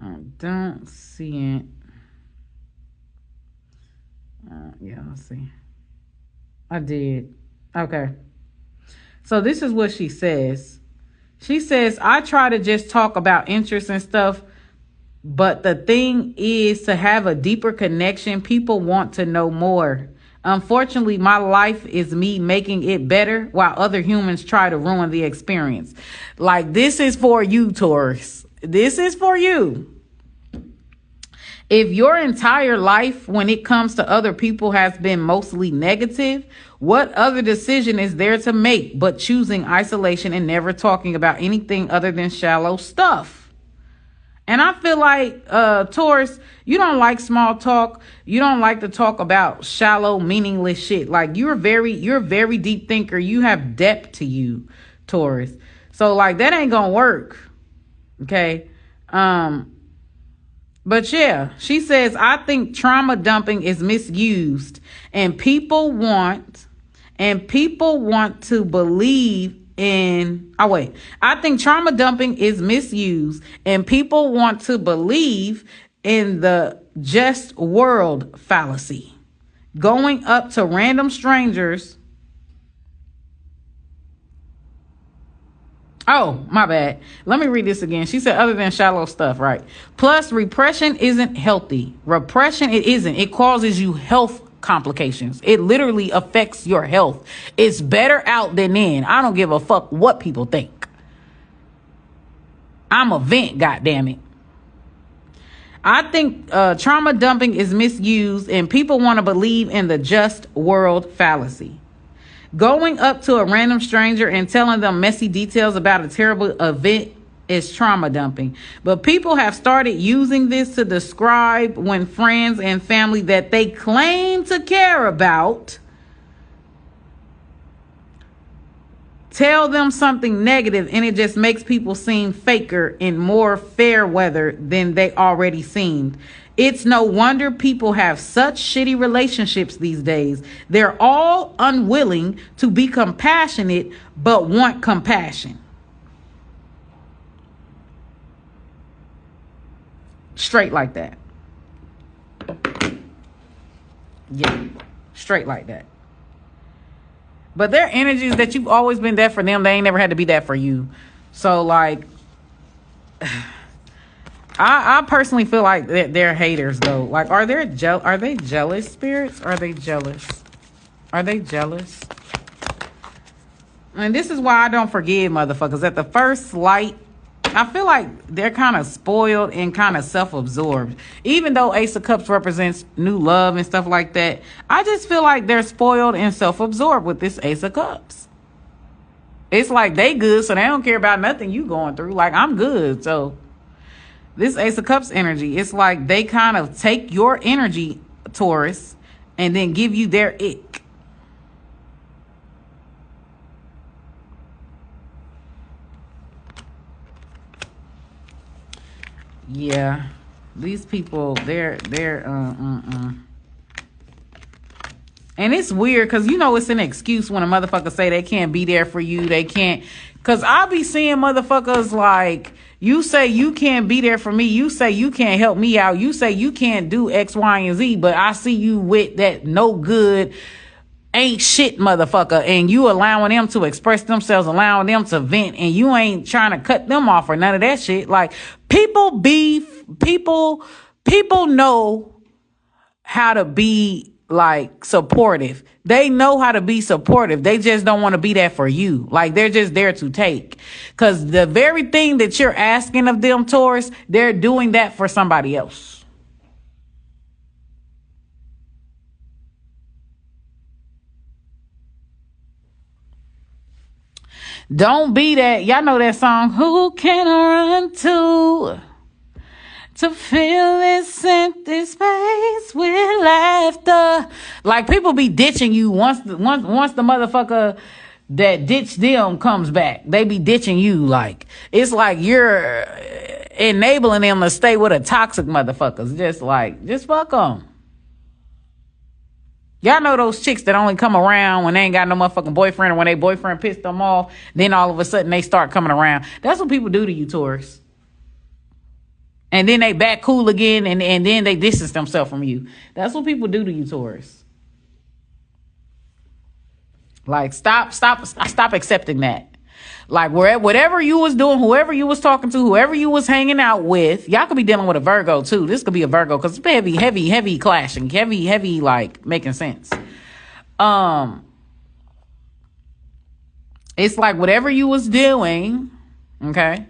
I don't see it. Yeah, let's see. I did. Okay. So this is what she says. She says, I try to just talk about interests and stuff, but the thing is to have a deeper connection. People want to know more. Unfortunately, my life is me making it better while other humans try to ruin the experience. Like, this is for you, Taurus. This is for you. If your entire life when it comes to other people has been mostly negative, what other decision is there to make but choosing isolation and never talking about anything other than shallow stuff? And I feel like, Taurus, you don't like small talk. You don't like to talk about shallow, meaningless shit. Like, you're a very deep thinker. You have depth to you, Taurus. So, like, that ain't gonna work. Okay. But yeah, she says, I think trauma dumping is misused and people want to believe I think trauma dumping is misused and people want to believe in the just world fallacy. Going up to random strangers. Oh, my bad. Let me read this again. She said, other than shallow stuff, right? Plus, repression isn't healthy. Repression, it isn't. It causes you health complications. It literally affects your health. It's better out than in. I don't give a fuck what people think. I'm a vent, goddammit. I think trauma dumping is misused and people want to believe in the just world fallacy. Going up to a random stranger and telling them messy details about a terrible event is trauma dumping. But people have started using this to describe when friends and family that they claim to care about tell them something negative, and it just makes people seem faker and more fair weather than they already seemed. It's no wonder people have such shitty relationships these days. They're all unwilling to be compassionate, but want compassion. Straight like that. Yeah, straight like that. But their energies that you've always been that for them, they ain't never had to be that for you. So, like, I personally feel like they're haters, though. Like, are they jealous spirits? Are they jealous? Are they jealous? And this is why I don't forgive motherfuckers. At the first light, I feel like they're kind of spoiled and kind of self-absorbed. Even though Ace of Cups represents new love and stuff like that, I just feel like they're spoiled and self-absorbed with this Ace of Cups. It's like they good, so they don't care about nothing you going through. Like, I'm good, so... This Ace of Cups energy, it's like they kind of take your energy, Taurus, and then give you their ick. Yeah, these people, they're And it's weird because, you know, it's an excuse when a motherfucker say they can't be there for you. They can't. Because I be seeing motherfuckers like, you say you can't be there for me. You say you can't help me out. You say you can't do X, Y, and Z. But I see you with that no good, ain't shit motherfucker. And you allowing them to express themselves, allowing them to vent. And you ain't trying to cut them off or none of that shit. Like, people know how to be like supportive. They know how to be supportive. They just don't want to be that for you. Like, they're just there to take. Because the very thing that you're asking of them, Taurus, they're doing that for somebody else. Don't be that. Y'all know that song, Who Can I Run to fill this empty space with laughter? Like, people be ditching you once the motherfucker that ditched them comes back. They be ditching you. Like, it's like you're enabling them to stay with a toxic motherfuckers. Just fuck them. Y'all know those chicks that only come around when they ain't got no motherfucking boyfriend, or when they boyfriend pissed them off, then all of a sudden they start coming around. That's what people do to you, Taurus. And then they back cool again, and then they distance themselves from you. That's what people do to you, Taurus. Like, stop accepting that. Like, whatever you was doing, whoever you was talking to, whoever you was hanging out with, y'all could be dealing with a Virgo too. This could be a Virgo because it's heavy clashing, heavy, like making sense. Um, it's like whatever you was doing, okay,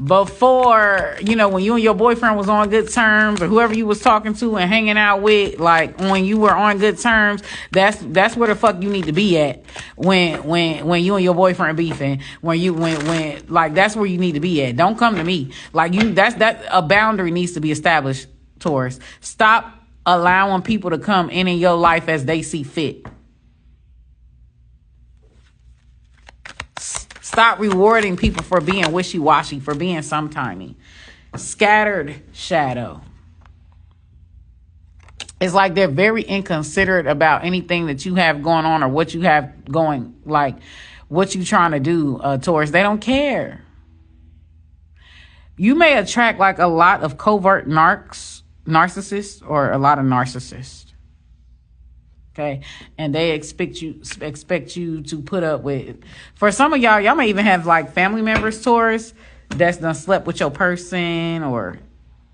before, when you and your boyfriend was on good terms, or whoever you was talking to and hanging out with, like when you were on good terms, that's where the fuck you need to be at when you and your boyfriend beefing, when like that's where you need to be at. Don't come to me. Like that a boundary needs to be established, Taurus. Stop allowing people to come in your life as they see fit. Stop rewarding people for being wishy-washy, for being sometimey. Scattered shadow. It's like they're very inconsiderate about anything that you have going on or what you have going, like what you trying to do, Taurus. They don't care. You may attract like a lot of covert narcissists or a lot of narcissists. Okay, and they expect you to put up with. For some of y'all may even have like family members, Taurus, that's done slept with your person, or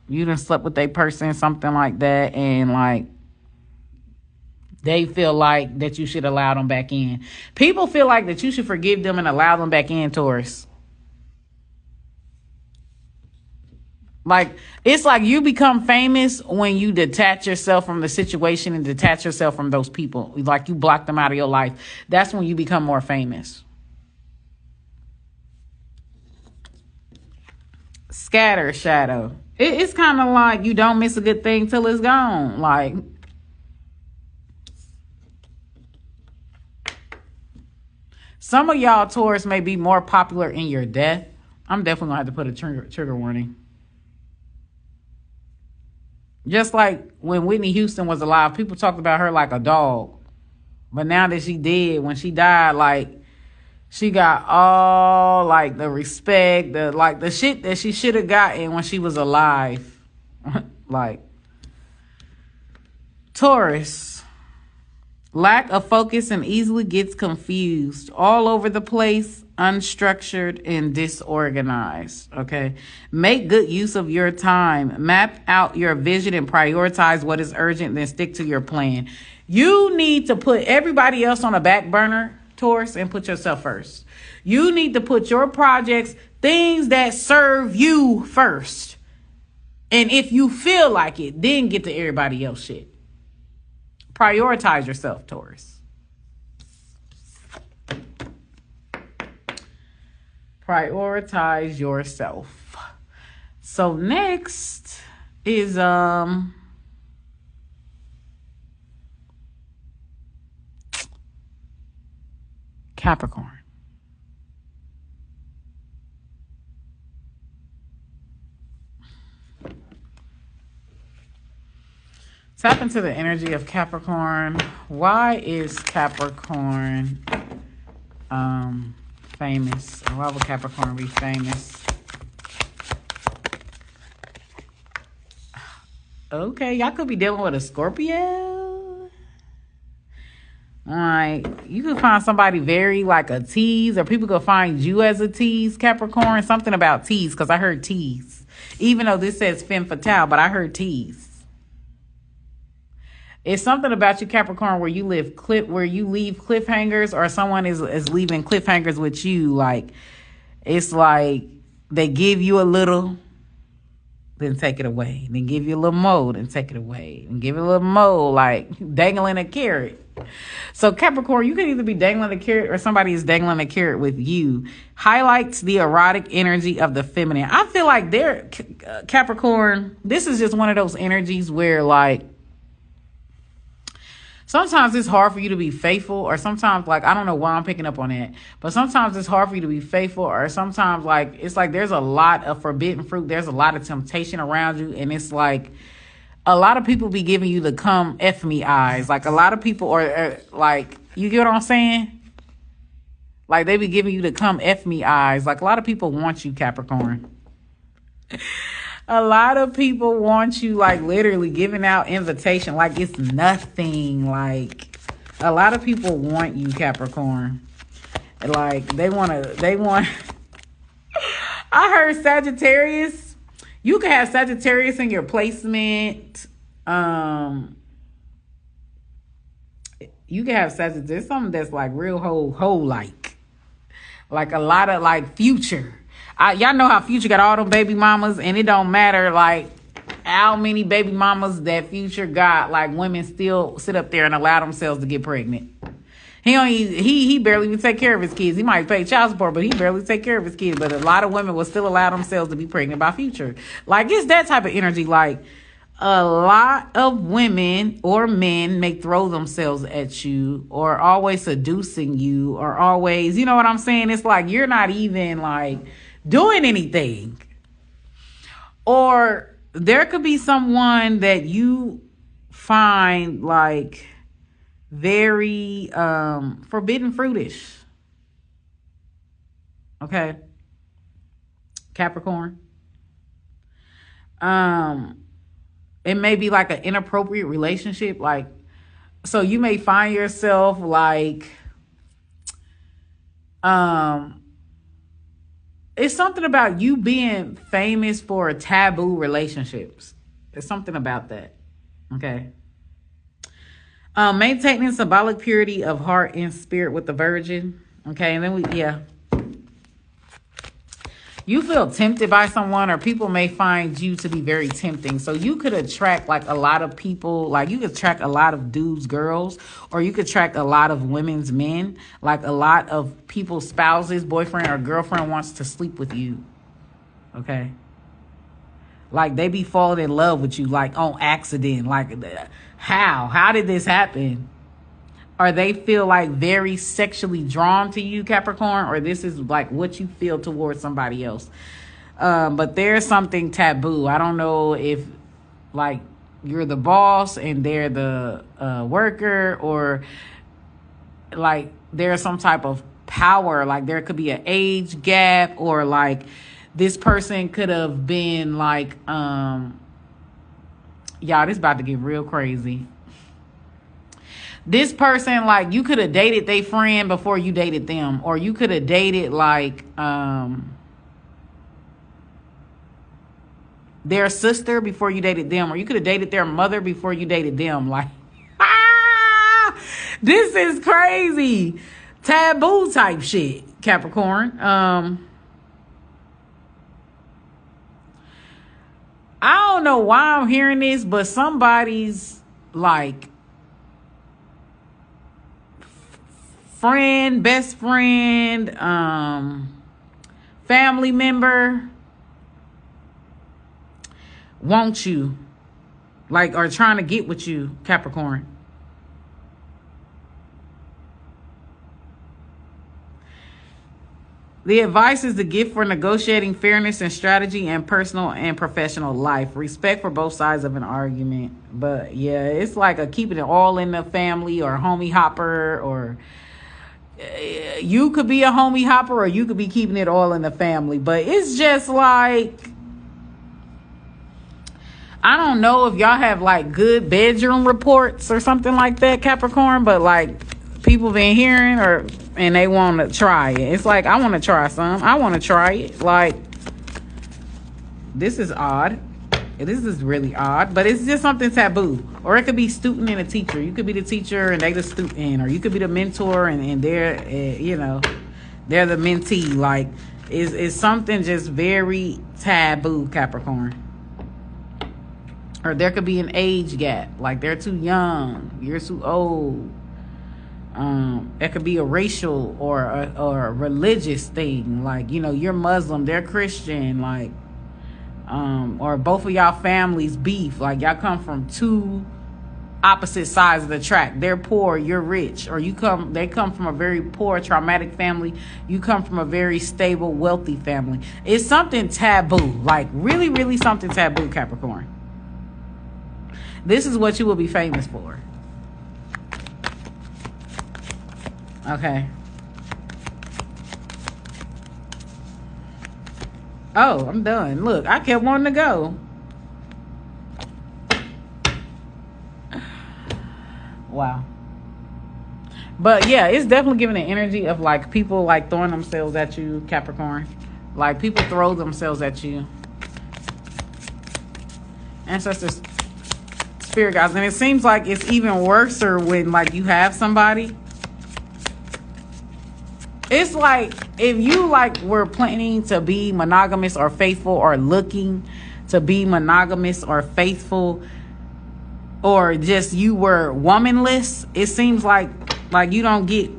you done slept with their person, something like that, and like they feel like that you should allow them back in. People feel like that you should forgive them and allow them back in, Taurus. Like, it's like you become famous when you detach yourself from the situation and detach yourself from those people. Like you block them out of your life. That's when you become more famous. Scatter shadow. It's kind of like you don't miss a good thing till it's gone. Like, some of y'all, Taurus, may be more popular in your death. I'm definitely gonna have to put a trigger warning. Just like when Whitney Houston was alive, people talked about her like a dog. But now that she dead, when she died, like, she got all, like, the respect, the shit that she should have gotten when she was alive. Like, Taurus. Lack of focus and easily gets confused. All over the place, unstructured and disorganized. Okay. Make good use of your time. Map out your vision and prioritize what is urgent, then stick to your plan. You need to put everybody else on a back burner, Taurus, and put yourself first. You need to put your projects, things that serve you first. And if you feel like it, then get to everybody else shit. Prioritize yourself, Taurus. Prioritize yourself. So next is Capricorn. Tap into the energy of Capricorn. Why is Capricorn famous? Why would Capricorn be famous? Okay, y'all could be dealing with a Scorpio. Like, you could find somebody very like a tease, or people could find you as a tease, Capricorn. Something about tease, because I heard tease. Even though this says femme fatale, but I heard tease. It's something about you, Capricorn, where you leave cliffhangers, or someone is leaving cliffhangers with you. Like, it's like they give you a little, then take it away. Then give you a little more, then take it away. And give it a little more, like dangling a carrot. So Capricorn, you can either be dangling a carrot or somebody is dangling a carrot with you. Highlights the erotic energy of the feminine. I feel like Capricorn, this is just one of those energies where, like, sometimes it's hard for you to be faithful, or sometimes, like, I don't know why I'm picking up on that, but sometimes it's hard for you to be faithful, or sometimes, like, it's like there's a lot of forbidden fruit. There's a lot of temptation around you, and it's like a lot of people be giving you the come F me eyes. Like, a lot of people are like, you get what I'm saying? Like, they be giving you the come F me eyes. Like, a lot of people want you, Capricorn. A lot of people want you, like, literally giving out invitation like it's nothing. Like, a lot of people want you, Capricorn. Like, they want I heard Sagittarius. You can have Sagittarius in your placement. you can have Sagittarius, something that's like real whole like a lot of like Future. Y'all know how Future got all them baby mamas, and it don't matter like how many baby mamas that Future got. Like women still sit up there and allow themselves to get pregnant. He barely even take care of his kids. He might pay child support, but he barely take care of his kids. But a lot of women will still allow themselves to be pregnant by Future. Like, it's that type of energy. Like, a lot of women or men may throw themselves at you, or always seducing you, or always, you know what I'm saying? It's like you're not even like doing anything. Or there could be someone that you find like very forbidden fruitish. Okay, Capricorn. It may be like an inappropriate relationship. Like, so you may find yourself like it's something about you being famous for taboo relationships. There's something about that. Okay. Maintaining symbolic purity of heart and spirit with the Virgin. Okay, and then you feel tempted by someone, or people may find you to be very tempting. So you could attract like a lot of people, like you could attract a lot of dudes, girls, or you could attract a lot of women's men. Like a lot of people's spouses, boyfriend or girlfriend wants to sleep with you. Okay. Like they be falling in love with you like on accident. Like how did this happen? Or they feel like very sexually drawn to you, Capricorn, or this is like what you feel towards somebody else. But there's something taboo. I don't know if like you're the boss and they're the worker, or like there's some type of power. Like there could be an age gap, or like this person could have been like, y'all, this about to get real crazy. This person, like, you could have dated their friend before you dated them. Or you could have dated, like, their sister before you dated them. Or you could have dated their mother before you dated them. Like, this is crazy. Taboo type shit, Capricorn. I don't know why I'm hearing this, but somebody's, like, friend, best friend, family member want you, like, or trying to get with you, Capricorn. The advice is the gift for negotiating fairness and strategy in personal and professional life. Respect for both sides of an argument. But yeah, it's like a keeping it all in the family, or homie hopper, or you could be a homie hopper, or you could be keeping it all in the family. But it's just like, I don't know if y'all have like good bedroom reports or something like that, Capricorn, but like people been hearing and they want to try it. It's like, I want to try some. I want to try it. Like, this is odd. This is really odd, but it's just something taboo. Or it could be student and a teacher. You could be the teacher and they the student, or you could be the mentor and they're, they're the mentee. Like, it's something just very taboo, Capricorn. Or there could be an age gap. Like, they're too young, you're too old. It could be a racial or a religious thing. Like, you're Muslim, they're Christian. Like, or both of y'all families beef. Like, y'all come from two opposite sides of the track. They're poor, you're rich. Or they come from a very poor, traumatic family. You come from a very stable, wealthy family. It's something taboo. Like, really, really something taboo, Capricorn. This is what you will be famous for. Okay. Oh, I'm done. Look, I kept wanting to go. Wow. But yeah, it's definitely giving an energy of like people like throwing themselves at you, Capricorn. Like, people throw themselves at you. Ancestors, spirit guides. And it seems like it's even worse when like you have somebody. It's like if you like were planning to be monogamous or faithful, or looking to be monogamous or faithful, or just you were womanless, it seems like you don't get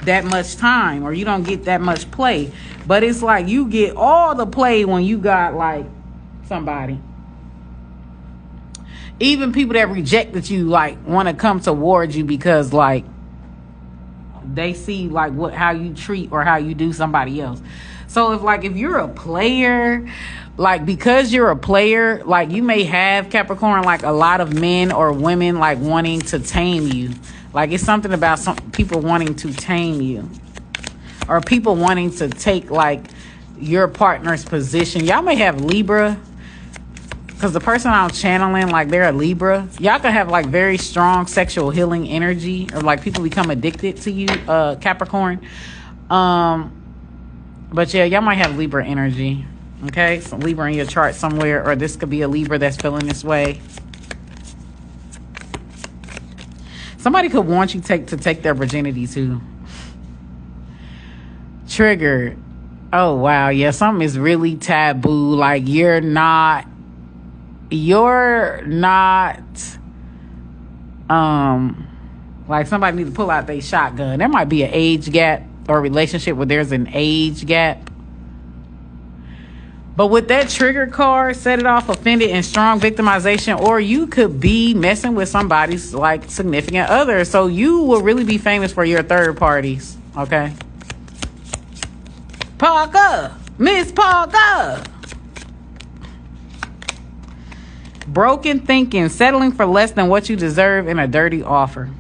that much time, or you don't get that much play. But it's like you get all the play when you got like somebody. Even people that rejected you like want to come towards you because like they see like how you treat or how you do somebody else. So if you're a player, like because you're a player, like you may have, Capricorn, like a lot of men or women like wanting to tame you. Like it's something about some people wanting to tame you, or people wanting to take like your partner's position. Y'all may have Libra, because the person I'm channeling, like they're a Libra. Y'all can have like very strong sexual healing energy, or like people become addicted to you, Capricorn. But yeah, y'all might have Libra energy. Okay, so Libra in your chart somewhere, or this could be a Libra that's feeling this way. Somebody could want you to take their virginity too. Triggered. Oh wow, yeah, something is really taboo. Like you're not like somebody needs to pull out their shotgun. There might be an age gap, or a relationship where there's an age gap. But with that trigger card, set it off, offended, and strong victimization. Or you could be messing with somebody's like significant other. So you will really be famous for your third parties. Okay. Parker. Miss Parker. Broken thinking, settling for less than what you deserve, and a dirty offer.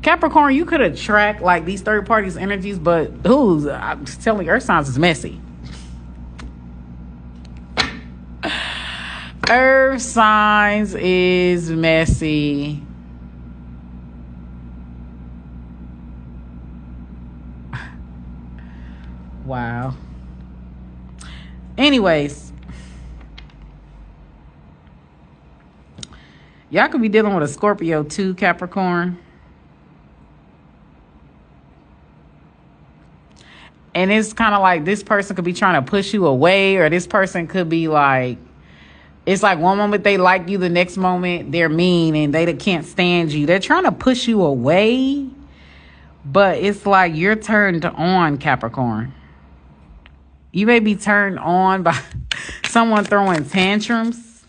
Capricorn, you could attract like these third parties' energies, but I'm just telling you, Earth signs is messy. Earth signs is messy. Wow. Anyways, y'all could be dealing with a Scorpio too, Capricorn. And it's kind of like this person could be trying to push you away, or this person could be like, it's like one moment they like you, the next moment they're mean and they can't stand you. They're trying to push you away, but it's like you're turned on, Capricorn. You may be turned on by someone throwing tantrums.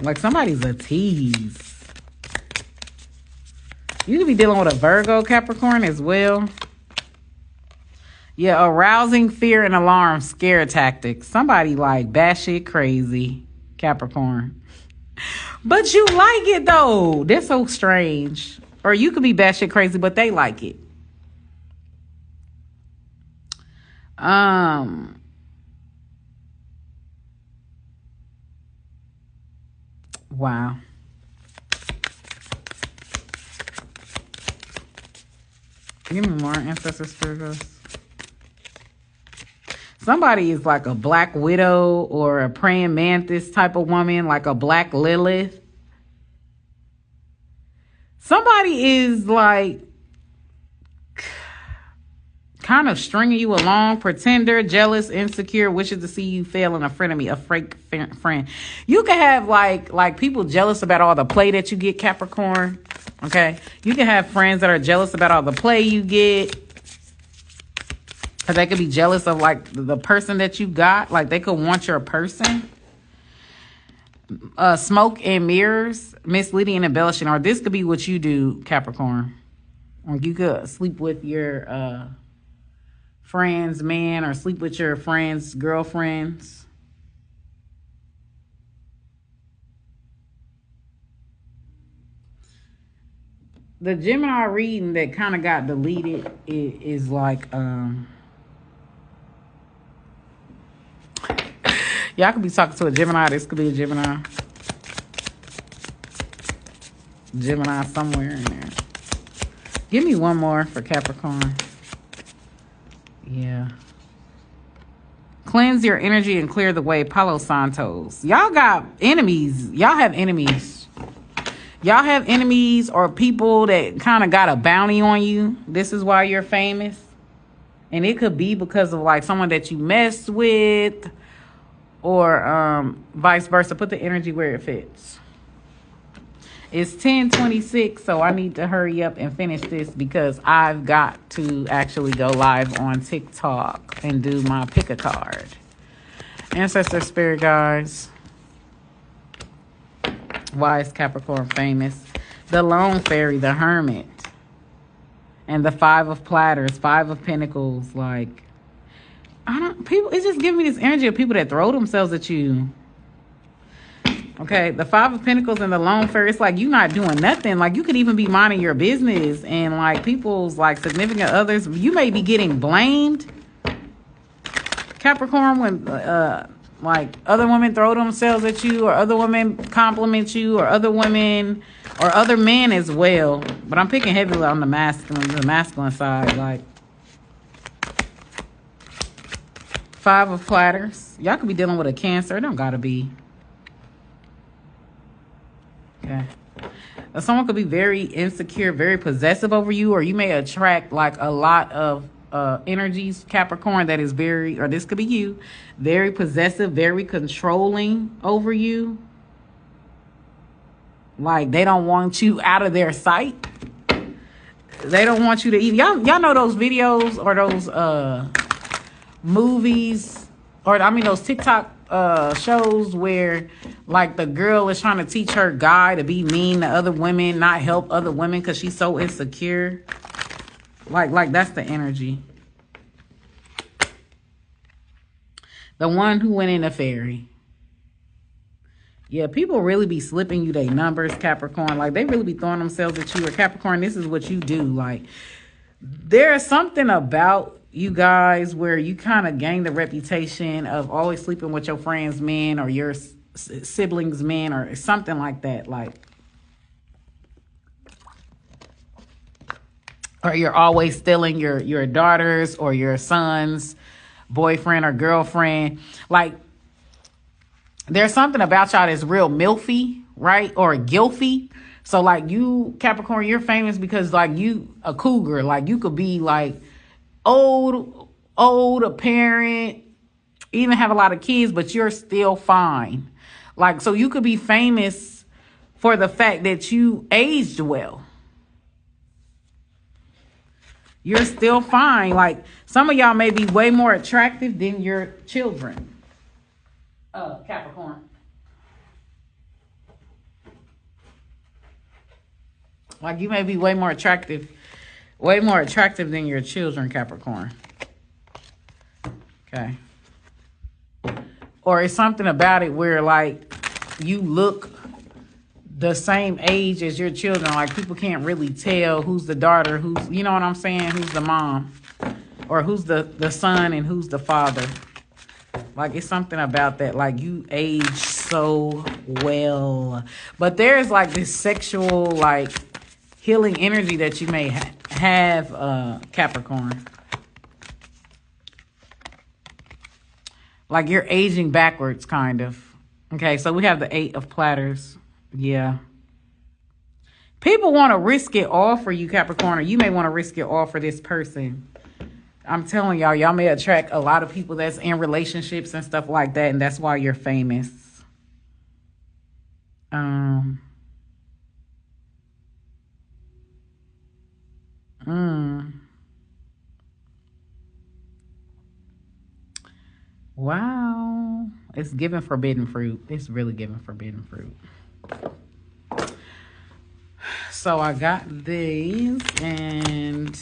Like somebody's a tease. You could be dealing with a Virgo, Capricorn, as well. Yeah, arousing fear and alarm, scare tactics. Somebody like batshit crazy, Capricorn. But you like it, though. That's so strange. Or you could be batshit crazy, but they like it. Wow. Give me more ancestor spirituals. Somebody is like a black widow or a praying mantis type of woman, like a black Lilith. Somebody is like kind of stringing you along, pretender, jealous, insecure, wishes to see you fail, and a frenemy, a fake friend. You can have like people jealous about all the play that you get, Capricorn. Okay, you can have friends that are jealous about all the play you get, because they could be jealous of like the person that you got. Like they could want your person. Smoke and mirrors, misleading and embellishing, or this could be what you do, Capricorn. Or you could sleep with your friend's man, or sleep with your friend's girlfriends. The Gemini reading that kind of got deleted is like, y'all could be talking to a Gemini. This could be a Gemini. Gemini somewhere in there. Give me one more for Capricorn. Yeah. Cleanse your energy and clear the way. Palo Santos. Y'all got enemies. Y'all have enemies. Y'all have enemies or people that kind of got a bounty on you. This is why you're famous. And it could be because of like someone that you messed with or vice versa. Put the energy where it fits. It's 10:26, so I need to hurry up and finish this because I've got to actually go live on TikTok and do my pick a card. Ancestor spirit guides. Why is Capricorn famous? The lone fairy, the hermit, and the 5 of platters, 5 of pentacles. Like, it's just giving me this energy of people that throw themselves at you. Okay, the 5 of pentacles and the lone fairy, it's like you're not doing nothing. Like, you could even be minding your business, and like people's like significant others, you may be getting blamed, Capricorn, when like other women throw themselves at you, or other women compliment you, or other women or other men as well. But I'm picking heavily on the masculine side. Like, 5 of platters, y'all could be dealing with a Cancer. It don't gotta be. Okay. Someone could be very insecure, very possessive over you, or you may attract like a lot of energies, Capricorn, that is very, or this could be you, very possessive, very controlling over you. Like, they don't want you out of their sight. They don't want you to eat. Y'all know those videos or those movies, or I mean those TikTok shows where like the girl is trying to teach her guy to be mean to other women, not help other women because she's so insecure. Like that's the energy. The one who went in a fairy. Yeah, people really be slipping you their numbers, Capricorn. Like, they really be throwing themselves at you. Or Capricorn, this is what you do. Like, there's something about you guys where you kind of gain the reputation of always sleeping with your friends' men or your siblings' men or something like that. Like, or you're always stealing your daughter's or your son's boyfriend or girlfriend. Like, there's something about y'all that's real milfy, right? Or gilfy. So, like, you, Capricorn, you're famous because, like, you a cougar. Like, you could be, like, old, a parent, even have a lot of kids, but you're still fine. Like, so you could be famous for the fact that you aged well. You're still fine. Like, some of y'all may be way more attractive than your children. Capricorn. Like, you may be way more attractive than your children, Capricorn. Okay. Or it's something about it where, like, you look the same age as your children. Like, people can't really tell who's the daughter, who's, you know what I'm saying, who's the mom, or who's the son and who's the father. Like, it's something about that. Like, you age so well. But there's, like, this sexual, like, healing energy that you may have, Capricorn. Like, you're aging backwards, kind of. Okay, so we have the 8 of platters. Yeah. People want to risk it all for you, Capricorn, or you may want to risk it all for this person. I'm telling y'all may attract a lot of people that's in relationships and stuff like that, and that's why you're famous. Wow. It's giving forbidden fruit. It's really giving forbidden fruit. So I got these, and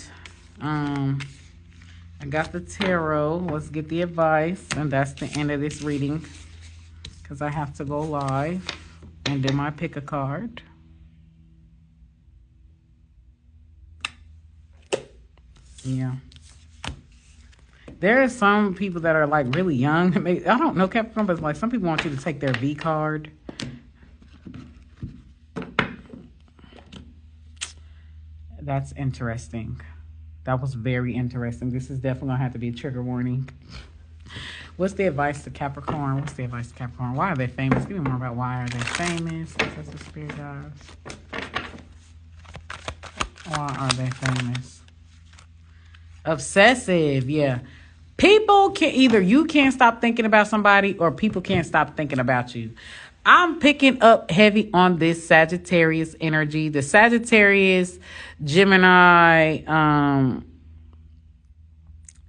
I got the tarot. Let's get the advice. And that's the end of this reading, because I have to go live and do my pick a card. Yeah. There are some people that are like really young. I don't know, Capricorn, but like some people want you to take their V card. That's interesting. That was very interesting. This is definitely going to have to be a trigger warning. What's the advice to Capricorn? What's the advice to Capricorn? Why are they famous? Give me more about why are they famous. That's the spirit guides. Why are they famous? Obsessive, yeah. People can either you can't stop thinking about somebody or people can't stop thinking about you. I'm picking up heavy on this Sagittarius energy. The Sagittarius, Gemini,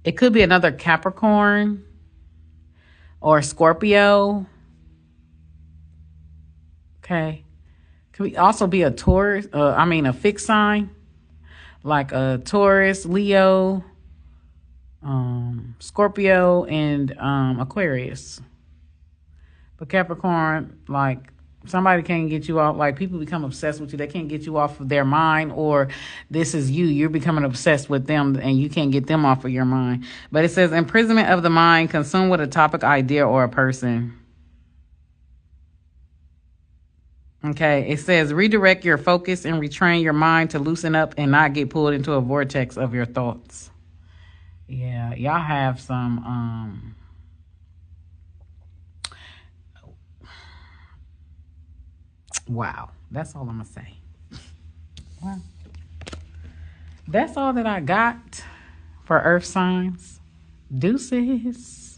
it could be another Capricorn or Scorpio. Okay. Could also be a Taurus, a fixed sign. Like a Taurus, Leo, Scorpio, and Aquarius. But Capricorn, like, somebody can't get you off. Like, people become obsessed with you. They can't get you off of their mind, or this is you. You're becoming obsessed with them, and you can't get them off of your mind. But it says imprisonment of the mind, consumed with a topic, idea, or a person. Okay, it says redirect your focus and retrain your mind to loosen up and not get pulled into a vortex of your thoughts. Yeah, y'all have some wow, that's all I'm gonna say. Well, that's all that I got for earth signs. Deuces.